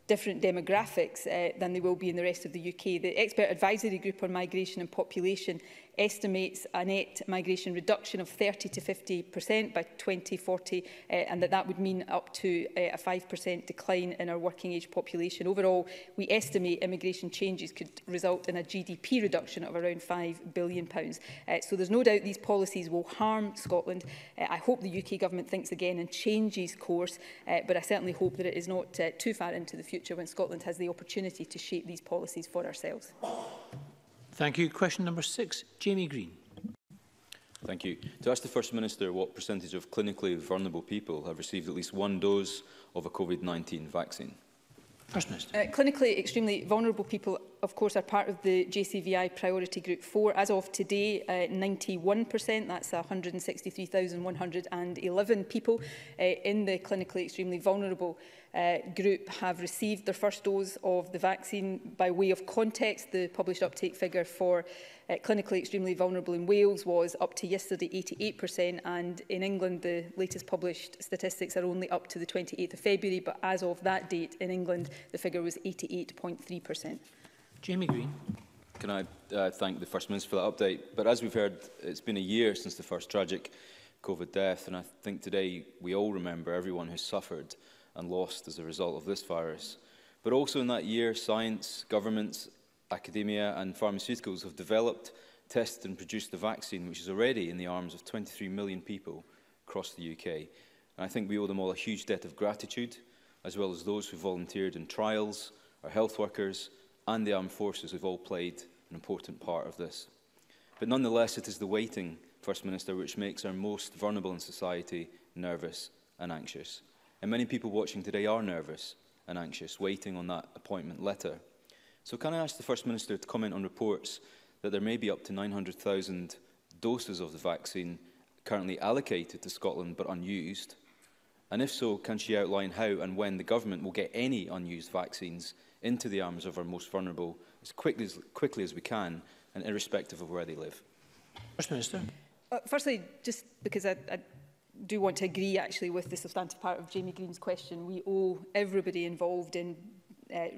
different demographics than they will be in the rest of the UK. The Expert Advisory Group on Migration and Population estimates a net migration reduction of 30 to 50% by 2040, and that would mean up to a 5% decline in our working age population. Overall, we estimate immigration changes could result in a GDP reduction of around £5 billion. So there's no doubt these policies will harm Scotland. I hope the UK Government thinks again and changes course, but I certainly hope that it is not too far into the future when Scotland has the opportunity to shape these policies for ourselves. Thank you. Question number 6, Jamie Green. Thank you. To ask the First Minister what percentage of clinically vulnerable people have received at least one dose of a COVID-19 vaccine. First Minister. Clinically extremely vulnerable people, of course, are part of the JCVI Priority Group 4. As of today, 91%, that's 163,111 people in the clinically extremely vulnerable group have received their first dose of the vaccine. By way of context, the published uptake figure for clinically extremely vulnerable in Wales was up to yesterday 88%, and in England the latest published statistics are only up to the 28th of February, but as of that date in England the figure was 88.3%. Jamie Green. Can I thank the First Minister for that update? But as we've heard, it's been a year since the first tragic COVID death, and I think today we all remember everyone who suffered and lost as a result of this virus. But also in that year, science, governments, academia and pharmaceuticals have developed, tested and produced the vaccine, which is already in the arms of 23 million people across the UK. And I think we owe them all a huge debt of gratitude, as well as those who volunteered in trials, our health workers and the armed forces who've all played an important part of this. But nonetheless, it is the waiting, First Minister, which makes our most vulnerable in society nervous and anxious. And many people watching today are nervous and anxious, waiting on that appointment letter. So can I ask the First Minister to comment on reports that there may be up to 900,000 doses of the vaccine currently allocated to Scotland but unused? And if so, can she outline how and when the government will get any unused vaccines into the arms of our most vulnerable as quickly as we can, and irrespective of where they live? First Minister. Firstly, just because I do want to agree actually with the substantive part of Jamie Green's question, we owe everybody involved in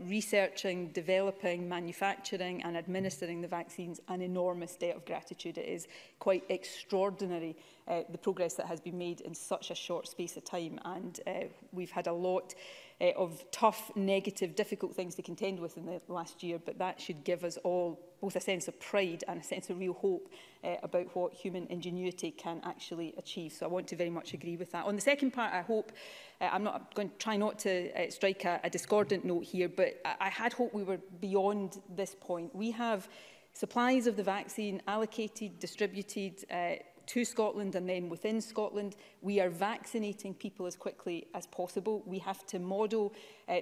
researching, developing, manufacturing and administering the vaccines an enormous debt of gratitude. It is quite extraordinary the progress that has been made in such a short space of time, and we've had a lot of tough, negative, difficult things to contend with in the last year, but that should give us all both a sense of pride and a sense of real hope about what human ingenuity can actually achieve. So I want to very much agree with that. On the second part, I hope, I'm going to try not to strike a discordant note here, but I had hoped we were beyond this point. We have supplies of the vaccine allocated, distributed to Scotland and then within Scotland. We are vaccinating people as quickly as possible. We have to model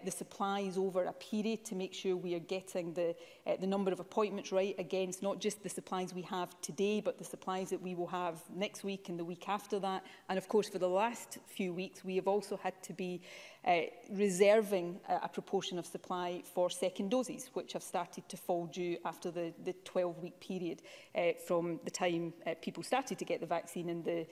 the supplies over a period to make sure we are getting the number of appointments right against not just the supplies we have today, but the supplies that we will have next week and the week after that. And of course, for the last few weeks, we have also had to be reserving a proportion of supply for second doses, which have started to fall due after the 12-week period from the time people started to get the vaccine in the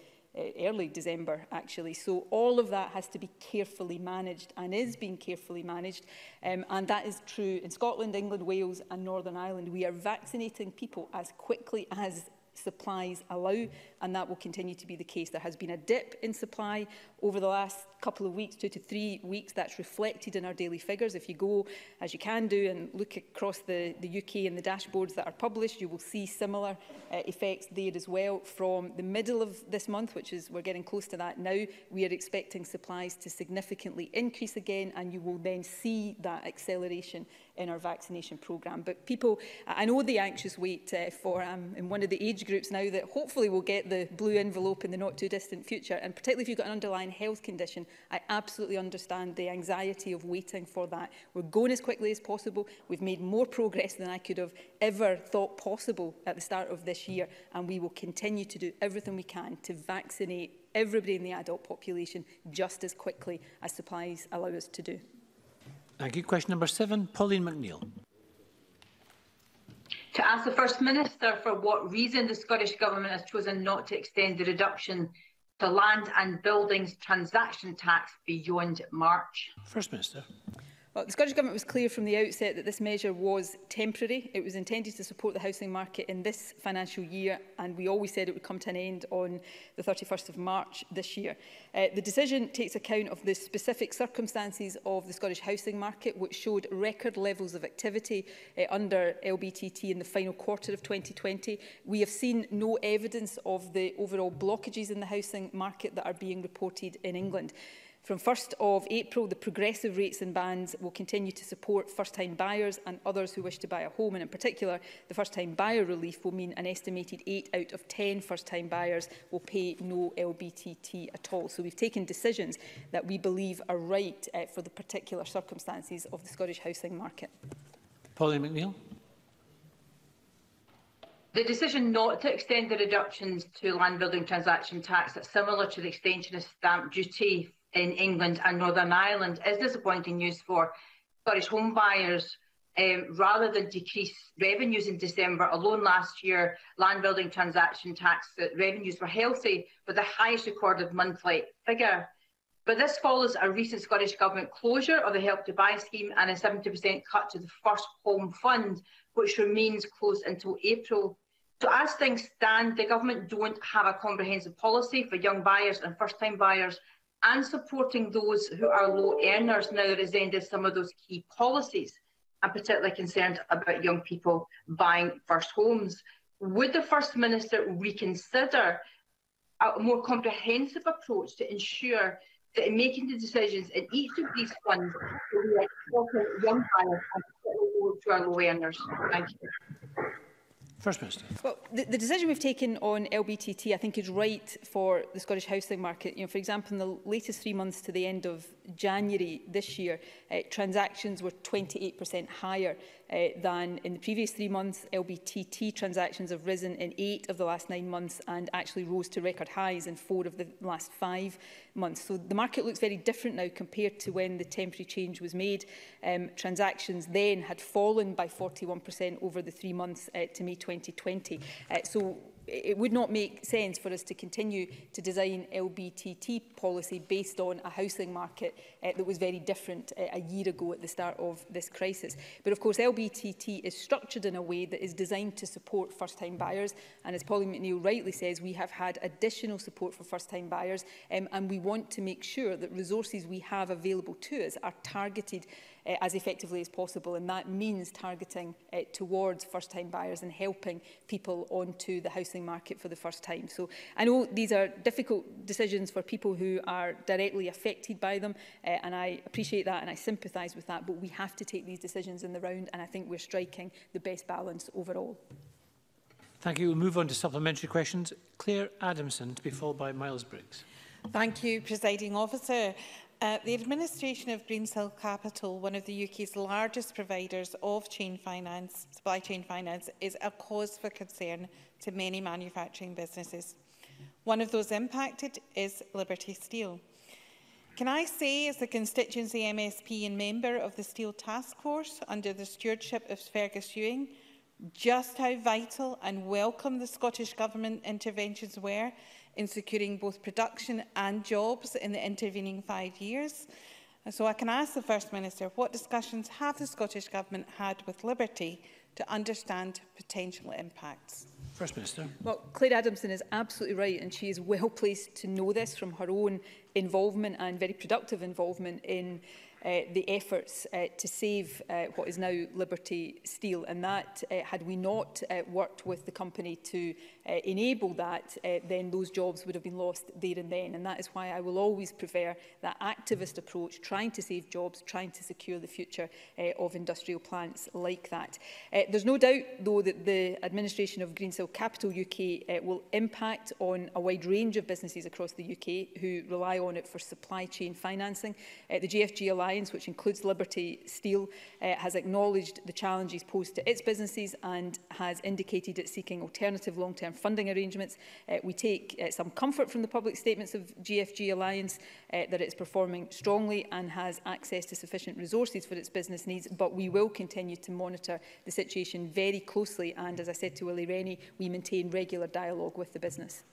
early December, actually. So all of that has to be carefully managed and is being carefully managed. And that is true in Scotland, England, Wales and Northern Ireland. We are vaccinating people as quickly as supplies allow, and that will continue to be the case. There has been a dip in supply over the last couple of weeks, 2 to 3 weeks. That's reflected in our daily figures. If you go, as you can do, and look across the UK and the dashboards that are published, you will see similar effects there as well. From the middle of this month, which is, we're getting close to that now, we are expecting supplies to significantly increase again, and you will then see that acceleration in our vaccination programme. But people, I know the anxious wait for, in one of the age groups now that hopefully will get the blue envelope in the not too distant future, and particularly if you've got an underlying health condition, I absolutely understand the anxiety of waiting for that. We're going as quickly as possible. We've made more progress than I could have ever thought possible at the start of this year, and we will continue to do everything we can to vaccinate everybody in the adult population just as quickly as supplies allow us to do. Thank you. Question number 7, Pauline McNeill. To ask the First Minister for what reason the Scottish Government has chosen not to extend the reduction to land and buildings transaction tax beyond March. First Minister. Well, the Scottish Government was clear from the outset that this measure was temporary. It was intended to support the housing market in this financial year, and we always said it would come to an end on the 31st of March this year. The decision takes account of the specific circumstances of the Scottish housing market, which showed record levels of activity under LBTT in the final quarter of 2020. We have seen no evidence of the overall blockages in the housing market that are being reported in England. From 1st of April, the progressive rates and bands will continue to support first-time buyers and others who wish to buy a home. And in particular, the first-time buyer relief will mean an estimated 8 out of 10 first-time buyers will pay no LBTT at all. So we've taken decisions that we believe are right for the particular circumstances of the Scottish housing market. Pauline McNeill. The decision not to extend the reductions to land building transaction tax that's similar to the extension of stamp duty in England and Northern Ireland is disappointing news for Scottish home buyers. Rather than decrease revenues in December alone last year, land building transaction tax revenues were healthy with the highest recorded monthly figure. But this follows a recent Scottish Government closure of the Help to Buy scheme and a 70% cut to the First Home Fund, which remains closed until April. So as things stand, the Government don't have a comprehensive policy for young buyers and first-time buyers, and supporting those who are low earners now resented some of those key policies. I'm particularly concerned about young people buying first homes. Would the First Minister reconsider a more comprehensive approach to ensure that in making the decisions in each of these funds, we are supporting young buyers and particularly those who are low earners? Thank you. First Minister. Well, the decision we've taken on LBTT, I think, is right for the Scottish housing market. You know, for example, in the latest 3 months to the end of January this year, transactions were 28% higher than in the previous 3 months. LBTT transactions have risen in 8 of the last 9 months and actually rose to record highs in 4 of the last 5 months. So the market looks very different now compared to when the temporary change was made. Transactions then had fallen by 41% over the 3 months to May 2020. So it would not make sense for us to continue to design LBTT policy based on a housing market that was very different a year ago at the start of this crisis. But of course, LBTT is structured in a way that is designed to support first-time buyers. And as Pauline McNeill rightly says, we have had additional support for first-time buyers, and we want to make sure that resources we have available to us are targeted as effectively as possible, and that means targeting towards first-time buyers and helping people onto the housing market for the first time. So I know these are difficult decisions for people who are directly affected by them, and I appreciate that and I sympathise with that, but we have to take these decisions in the round, and I think we're striking the best balance overall. Thank you. We'll move on to supplementary questions. Claire Adamson, to be followed by Miles Briggs. Thank you, Presiding Officer. The administration of Greensill Capital, one of the UK's largest providers of supply chain finance, is a cause for concern to many manufacturing businesses. One of those impacted is Liberty Steel. Can I say, as a constituency MSP and member of the Steel Task Force under the stewardship of Fergus Ewing, just how vital and welcome the Scottish Government interventions were in securing both production and jobs in the intervening 5 years. So I can ask the First Minister, what discussions have the Scottish Government had with Liberty to understand potential impacts? First Minister. Well, Claire Adamson is absolutely right, and she is well placed to know this from her own involvement and very productive involvement in the efforts to save what is now Liberty Steel, and that had we not worked with the company to enable that, then those jobs would have been lost there and then. And that is why I will always prefer that activist approach, trying to save jobs, trying to secure the future of industrial plants like that. There's no doubt, though, that the administration of Greensill Capital UK will impact on a wide range of businesses across the UK who rely on it for supply chain financing. The GFG Alliance, which includes Liberty Steel, has acknowledged the challenges posed to its businesses and has indicated it's seeking alternative long-term funding arrangements. We take some comfort from the public statements of GFG Alliance that it's performing strongly and has access to sufficient resources for its business needs, but we will continue to monitor the situation very closely, and as I said to Willie Rennie, we maintain regular dialogue with the business.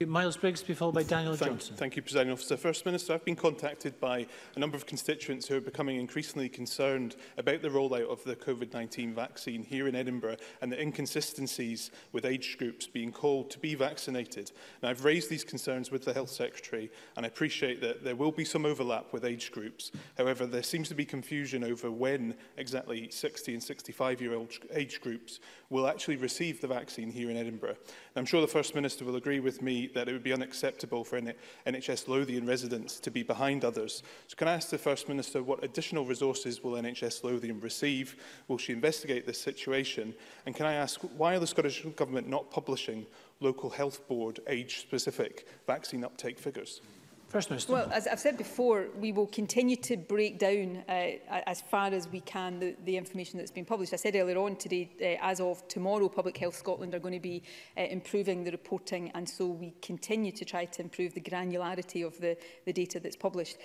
Miles Briggs, be followed by Daniel Johnson. Thank you, Presiding Officer. First Minister, I've been contacted by a number of constituents who are becoming increasingly concerned about the rollout of the COVID-19 vaccine here in Edinburgh and the inconsistencies with age groups being called to be vaccinated. Now, I've raised these concerns with the Health Secretary, and I appreciate that there will be some overlap with age groups. However, there seems to be confusion over when exactly 60 and 65-year-old age groups will actually receive the vaccine here in Edinburgh. And I'm sure the First Minister will agree with me that it would be unacceptable for NHS Lothian residents to be behind others. So can I ask the First Minister what additional resources will NHS Lothian receive? Will she investigate this situation? And can I ask, why are the Scottish Government not publishing local health board age-specific vaccine uptake figures? First Minister. Well, as I've said before, we will continue to break down as far as we can the information that's been published. I said earlier on today, as of tomorrow, Public Health Scotland are going to be improving the reporting, and so we continue to try to improve the granularity of the data that's published.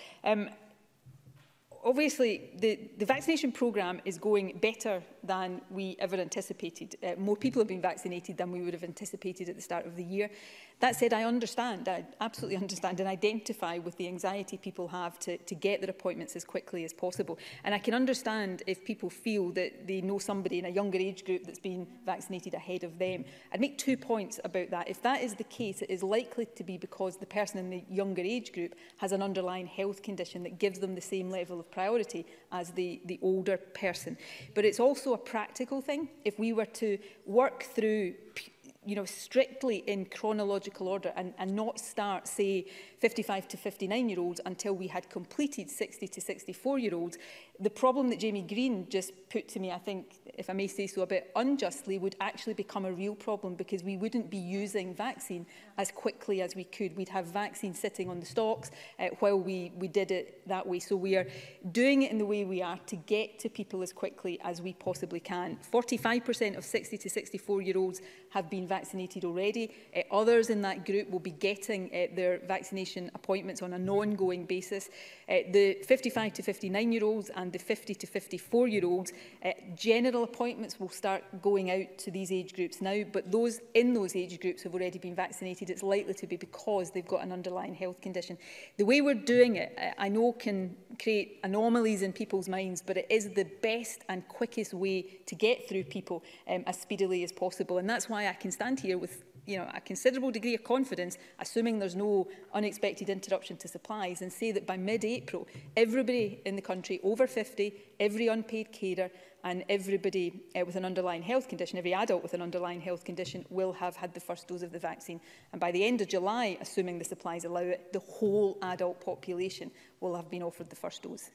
Obviously, the vaccination programme is going better than we ever anticipated. More people have been vaccinated than we would have anticipated at the start of the year. That said, I absolutely understand and identify with the anxiety people have to get their appointments as quickly as possible. And I can understand if people feel that they know somebody in a younger age group that's been vaccinated ahead of them. I'd make 2 points about that. If that is the case, it is likely to be because the person in the younger age group has an underlying health condition that gives them the same level of priority as the older person. But it's also a practical thing. If we were to work through strictly in chronological order and not start, say, 55 to 59-year-olds until we had completed 60 to 64-year-olds, the problem that Jamie Green just put to me, I think, if I may say so a bit unjustly, would actually become a real problem because we wouldn't be using vaccine as quickly as we could. We'd have vaccine sitting on the stocks while we did it that way. So we are doing it in the way we are to get to people as quickly as we possibly can. 45% of 60 to 64-year-olds have been vaccinated already. Others in that group will be getting their vaccination appointments on an ongoing basis. The 55 to 59-year-olds and the 50 to 54-year-olds, general appointments will start going out to these age groups now, but those in those age groups have already been vaccinated. It's likely to be because they've got an underlying health condition. The way we're doing it, I know can create anomalies in people's minds, but it is the best and quickest way to get through people as speedily as possible. And that's why I can stand here with a considerable degree of confidence, assuming there's no unexpected interruption to supplies, and say that by mid-April, everybody in the country over 50, every unpaid carer and everybody with an underlying health condition, every adult with an underlying health condition will have had the first dose of the vaccine. And by the end of July, assuming the supplies allow it, the whole adult population will have been offered the first dose.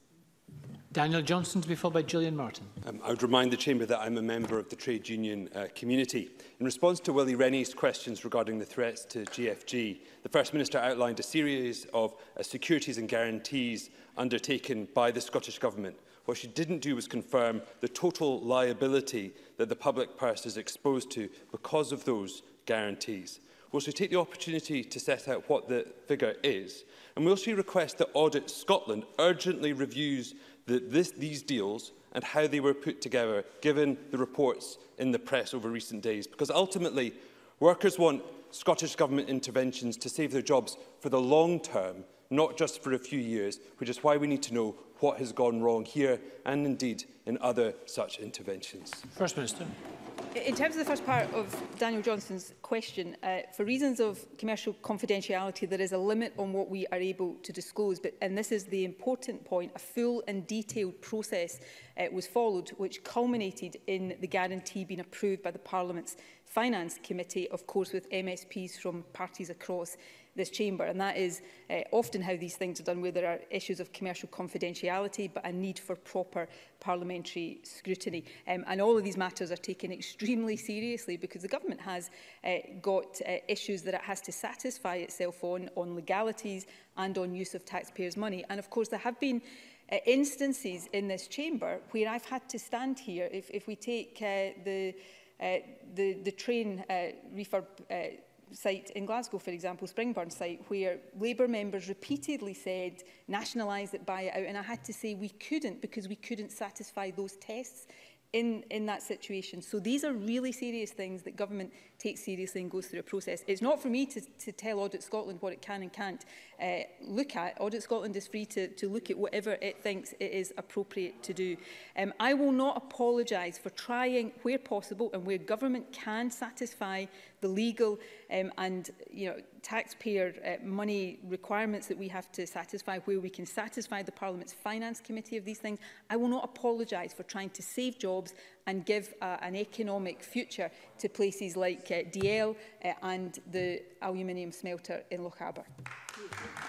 Daniel Johnson, to be followed by Gillian Martin. I would remind the Chamber that I'm a member of the trade union community. In response to Willie Rennie's questions regarding the threats to GFG, the First Minister outlined a series of securities and guarantees undertaken by the Scottish Government. What she didn't do was confirm the total liability that the public purse is exposed to because of those guarantees. Will she take the opportunity to set out what the figure is? And will she request that Audit Scotland urgently reviews these deals and how they were put together, given the reports in the press over recent days? Because ultimately, workers want Scottish Government interventions to save their jobs for the long term, not just for a few years, which is why we need to know what has gone wrong here and indeed in other such interventions. First Minister. In terms of the first part of Daniel Johnston's question, for reasons of commercial confidentiality, there is a limit on what we are able to disclose. And this is the important point. A full and detailed process was followed, which culminated in the guarantee being approved by the Parliament's Finance Committee, of course, with MSPs from parties across this chamber. And that is often how these things are done, where there are issues of commercial confidentiality, but a need for proper parliamentary scrutiny. And all of these matters are taken extremely seriously, because the government has got issues that it has to satisfy itself on legalities and on use of taxpayers' money. And of course, there have been instances in this chamber where I've had to stand here. If we take the train refurb site in Glasgow, for example, Springburn site, where Labour members repeatedly said, nationalise it, buy it out. And I had to say we couldn't, because we couldn't satisfy those tests in that situation. So these are really serious things that government takes seriously and goes through a process. It's not for me to tell Audit Scotland what it can and can't look at. Audit Scotland is free to look at whatever it thinks it is appropriate to do. I will not apologise for trying, where possible and where government can satisfy the legal and taxpayer money requirements that we have to satisfy, where we can satisfy the Parliament's Finance Committee of these things. I will not apologise for trying to save jobs and give an economic future to places like DL and the aluminium smelter in Lochaber.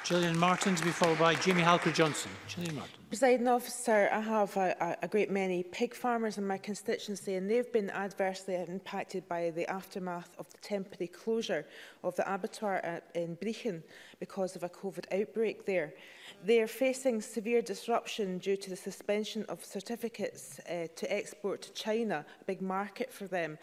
Gillian Martin to be followed by Jamie Halker-Johnson. Gillian Martin. Presiding officer, I have a great many pig farmers in my constituency, and they've been adversely impacted by the aftermath of the temporary closure of the abattoir in Brechin because of a COVID outbreak there. They are facing severe disruption due to the suspension of certificates to export to China, a big market for them,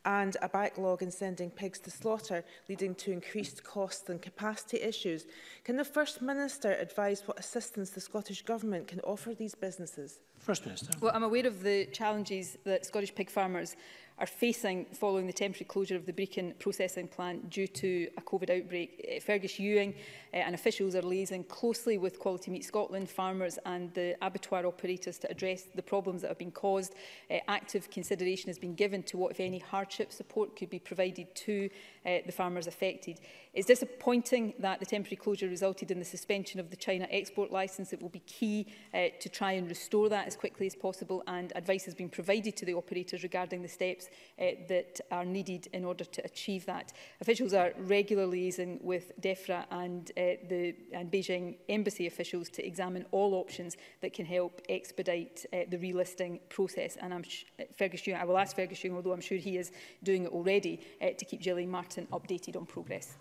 and a backlog in sending pigs to slaughter, leading to increased costs and capacity issues. Can the First Minister advise what assistance the Scottish Government can offer these businesses? First Minister. Well, I'm aware of the challenges that Scottish pig farmers are facing following the temporary closure of the Brechin processing plant due to a COVID outbreak. Fergus Ewing and officials are liaising closely with Quality Meat Scotland, farmers and the abattoir operators to address the problems that have been caused. Active consideration has been given to what, if any, hardship support could be provided to the farmers affected. It's disappointing that the temporary closure resulted in the suspension of the China export licence. It will be key to try and restore that as quickly as possible, and advice has been provided to the operators regarding the steps that are needed in order to achieve that. Officials are regularly liaising with DEFRA and Beijing embassy officials to examine all options that can help expedite the relisting process. And Fergus Ewing, I will ask Fergus Ewing, although I'm sure he is doing it already, to keep Gillian Martin updated on progress.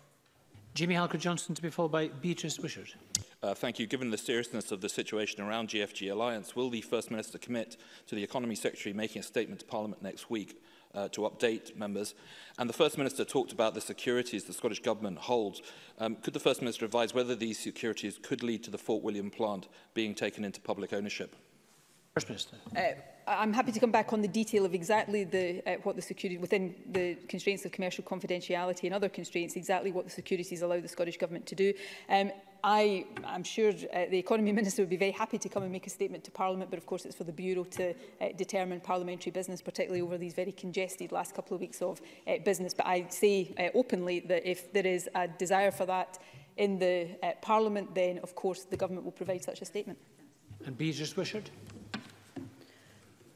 Jamie Halker-Johnson to be followed by Beatrice Wishart. Thank you. Given the seriousness of the situation around GFG Alliance, will the First Minister commit to the Economy Secretary making a statement to Parliament next week to update members? And the First Minister talked about the securities the Scottish Government holds. Could the First Minister advise whether these securities could lead to the Fort William plant being taken into public ownership? First Minister. I'm happy to come back on the detail of exactly what the security, within the constraints of commercial confidentiality and other constraints, exactly what the securities allow the Scottish Government to do. I'm sure the Economy Minister would be very happy to come and make a statement to Parliament, but of course it's for the Bureau to determine parliamentary business, particularly over these very congested last couple of weeks of business. But I say openly that if there is a desire for that in the Parliament, then of course the Government will provide such a statement. And Beatrice Wishart.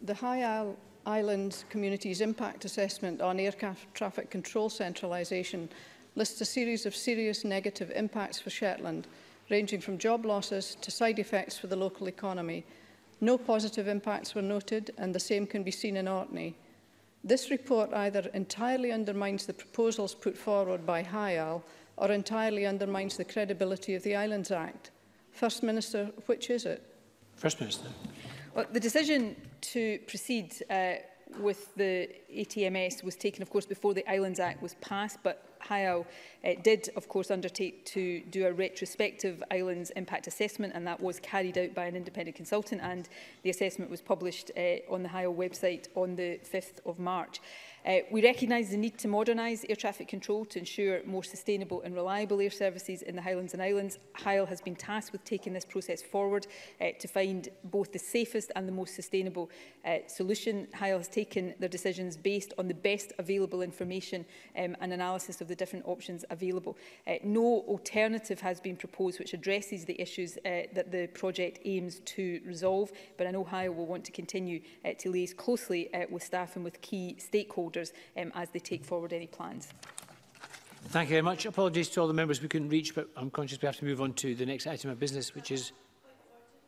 The High Island Community's impact assessment on air traffic control centralisation lists a series of serious negative impacts for Shetland, ranging from job losses to side effects for the local economy. No positive impacts were noted, and the same can be seen in Orkney. This report either entirely undermines the proposals put forward by High Isle or entirely undermines the credibility of the Islands Act. First Minister, which is it? First Minister. Well, the decision to proceed with the ATMS was taken, of course, before the Islands Act was passed, but High Isle did, of course, undertake to do a retrospective Islands impact assessment, and that was carried out by an independent consultant, and the assessment was published on the High Isle website on the 5th of March. We recognise the need to modernise air traffic control to ensure more sustainable and reliable air services in the Highlands and Islands. HIAL has been tasked with taking this process forward to find both the safest and the most sustainable solution. HIAL has taken their decisions based on the best available information and analysis of the different options available. No alternative has been proposed which addresses the issues that the project aims to resolve, but I know HIAL will want to continue to liaise closely with staff and with key stakeholders as they take forward any plans. Thank you very much. Apologies to all the members we couldn't reach, but I'm conscious we have to move on to the next item of business, which is...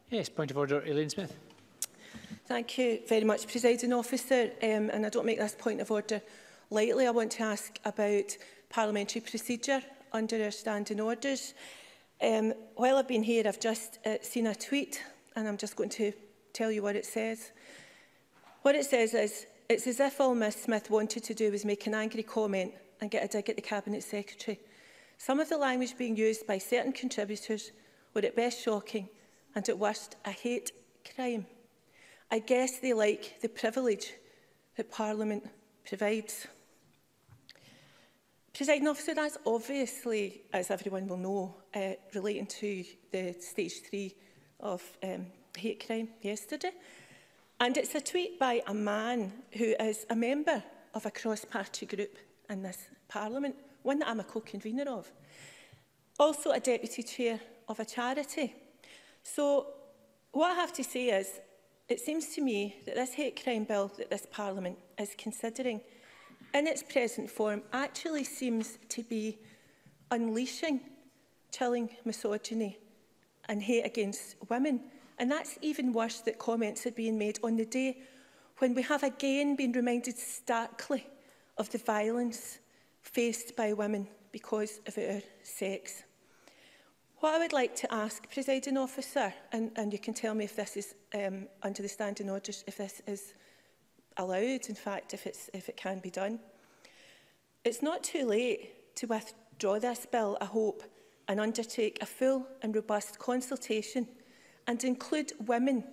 Yes, point of order, Elaine Smith. Thank you very much, Presiding Officer. And I don't make this point of order lightly. I want to ask about parliamentary procedure under our standing orders. While I've been here, I've just seen a tweet, and I'm just going to tell you what it says. What it says is, it's as if all Ms Smith wanted to do was make an angry comment and get a dig at the Cabinet Secretary. Some of the language being used by certain contributors were at best shocking and at worst a hate crime. I guess they like the privilege that Parliament provides. Presiding Officer, that's obviously, as everyone will know, relating to the stage 3 of hate crime yesterday. And it's a tweet by a man who is a member of a cross-party group in this Parliament, one that I'm a co-convener of. Also a deputy chair of a charity. So what I have to say is, it seems to me that this hate crime bill that this Parliament is considering in its present form actually seems to be unleashing chilling misogyny and hate against women. And that's even worse that comments are being made on the day when we have again been reminded starkly of the violence faced by women because of our sex. What I would like to ask, Presiding Officer, and you can tell me if this is under the standing orders, if this is allowed, in fact, if it can be done. It's not too late to withdraw this bill, I hope, and undertake a full and robust consultation and include women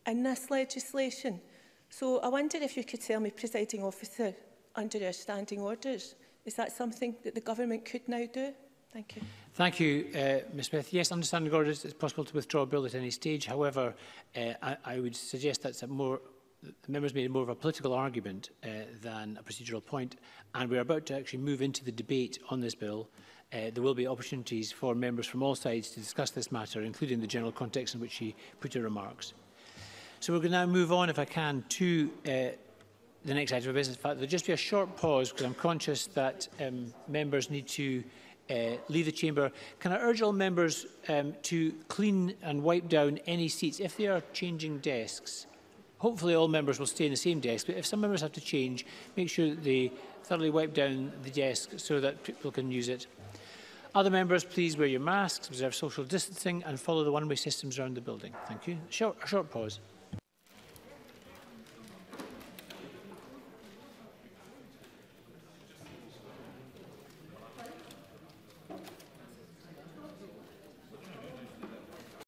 in this legislation. So I wonder if you could tell me, Presiding Officer, under our standing orders, is that something that the Government could now do? Thank you. Thank you, Ms Smith. Yes, under standing orders, it's possible to withdraw a bill at any stage. However, I would suggest that's the members made more of a political argument than a procedural point, and we're about to actually move into the debate on this bill. There will be opportunities for members from all sides to discuss this matter, including the general context in which she put her remarks. So we're going to now move on, if I can, to the next item of business. In fact, there'll just be a short pause because I'm conscious that members need to leave the chamber. Can I urge all members to clean and wipe down any seats if they are changing desks? Hopefully all members will stay in the same desk, but if some members have to change, make sure that they thoroughly wipe down the desk so that people can use it. Other members, please wear your masks, observe social distancing and follow the one-way systems around the building. Thank you. A short pause.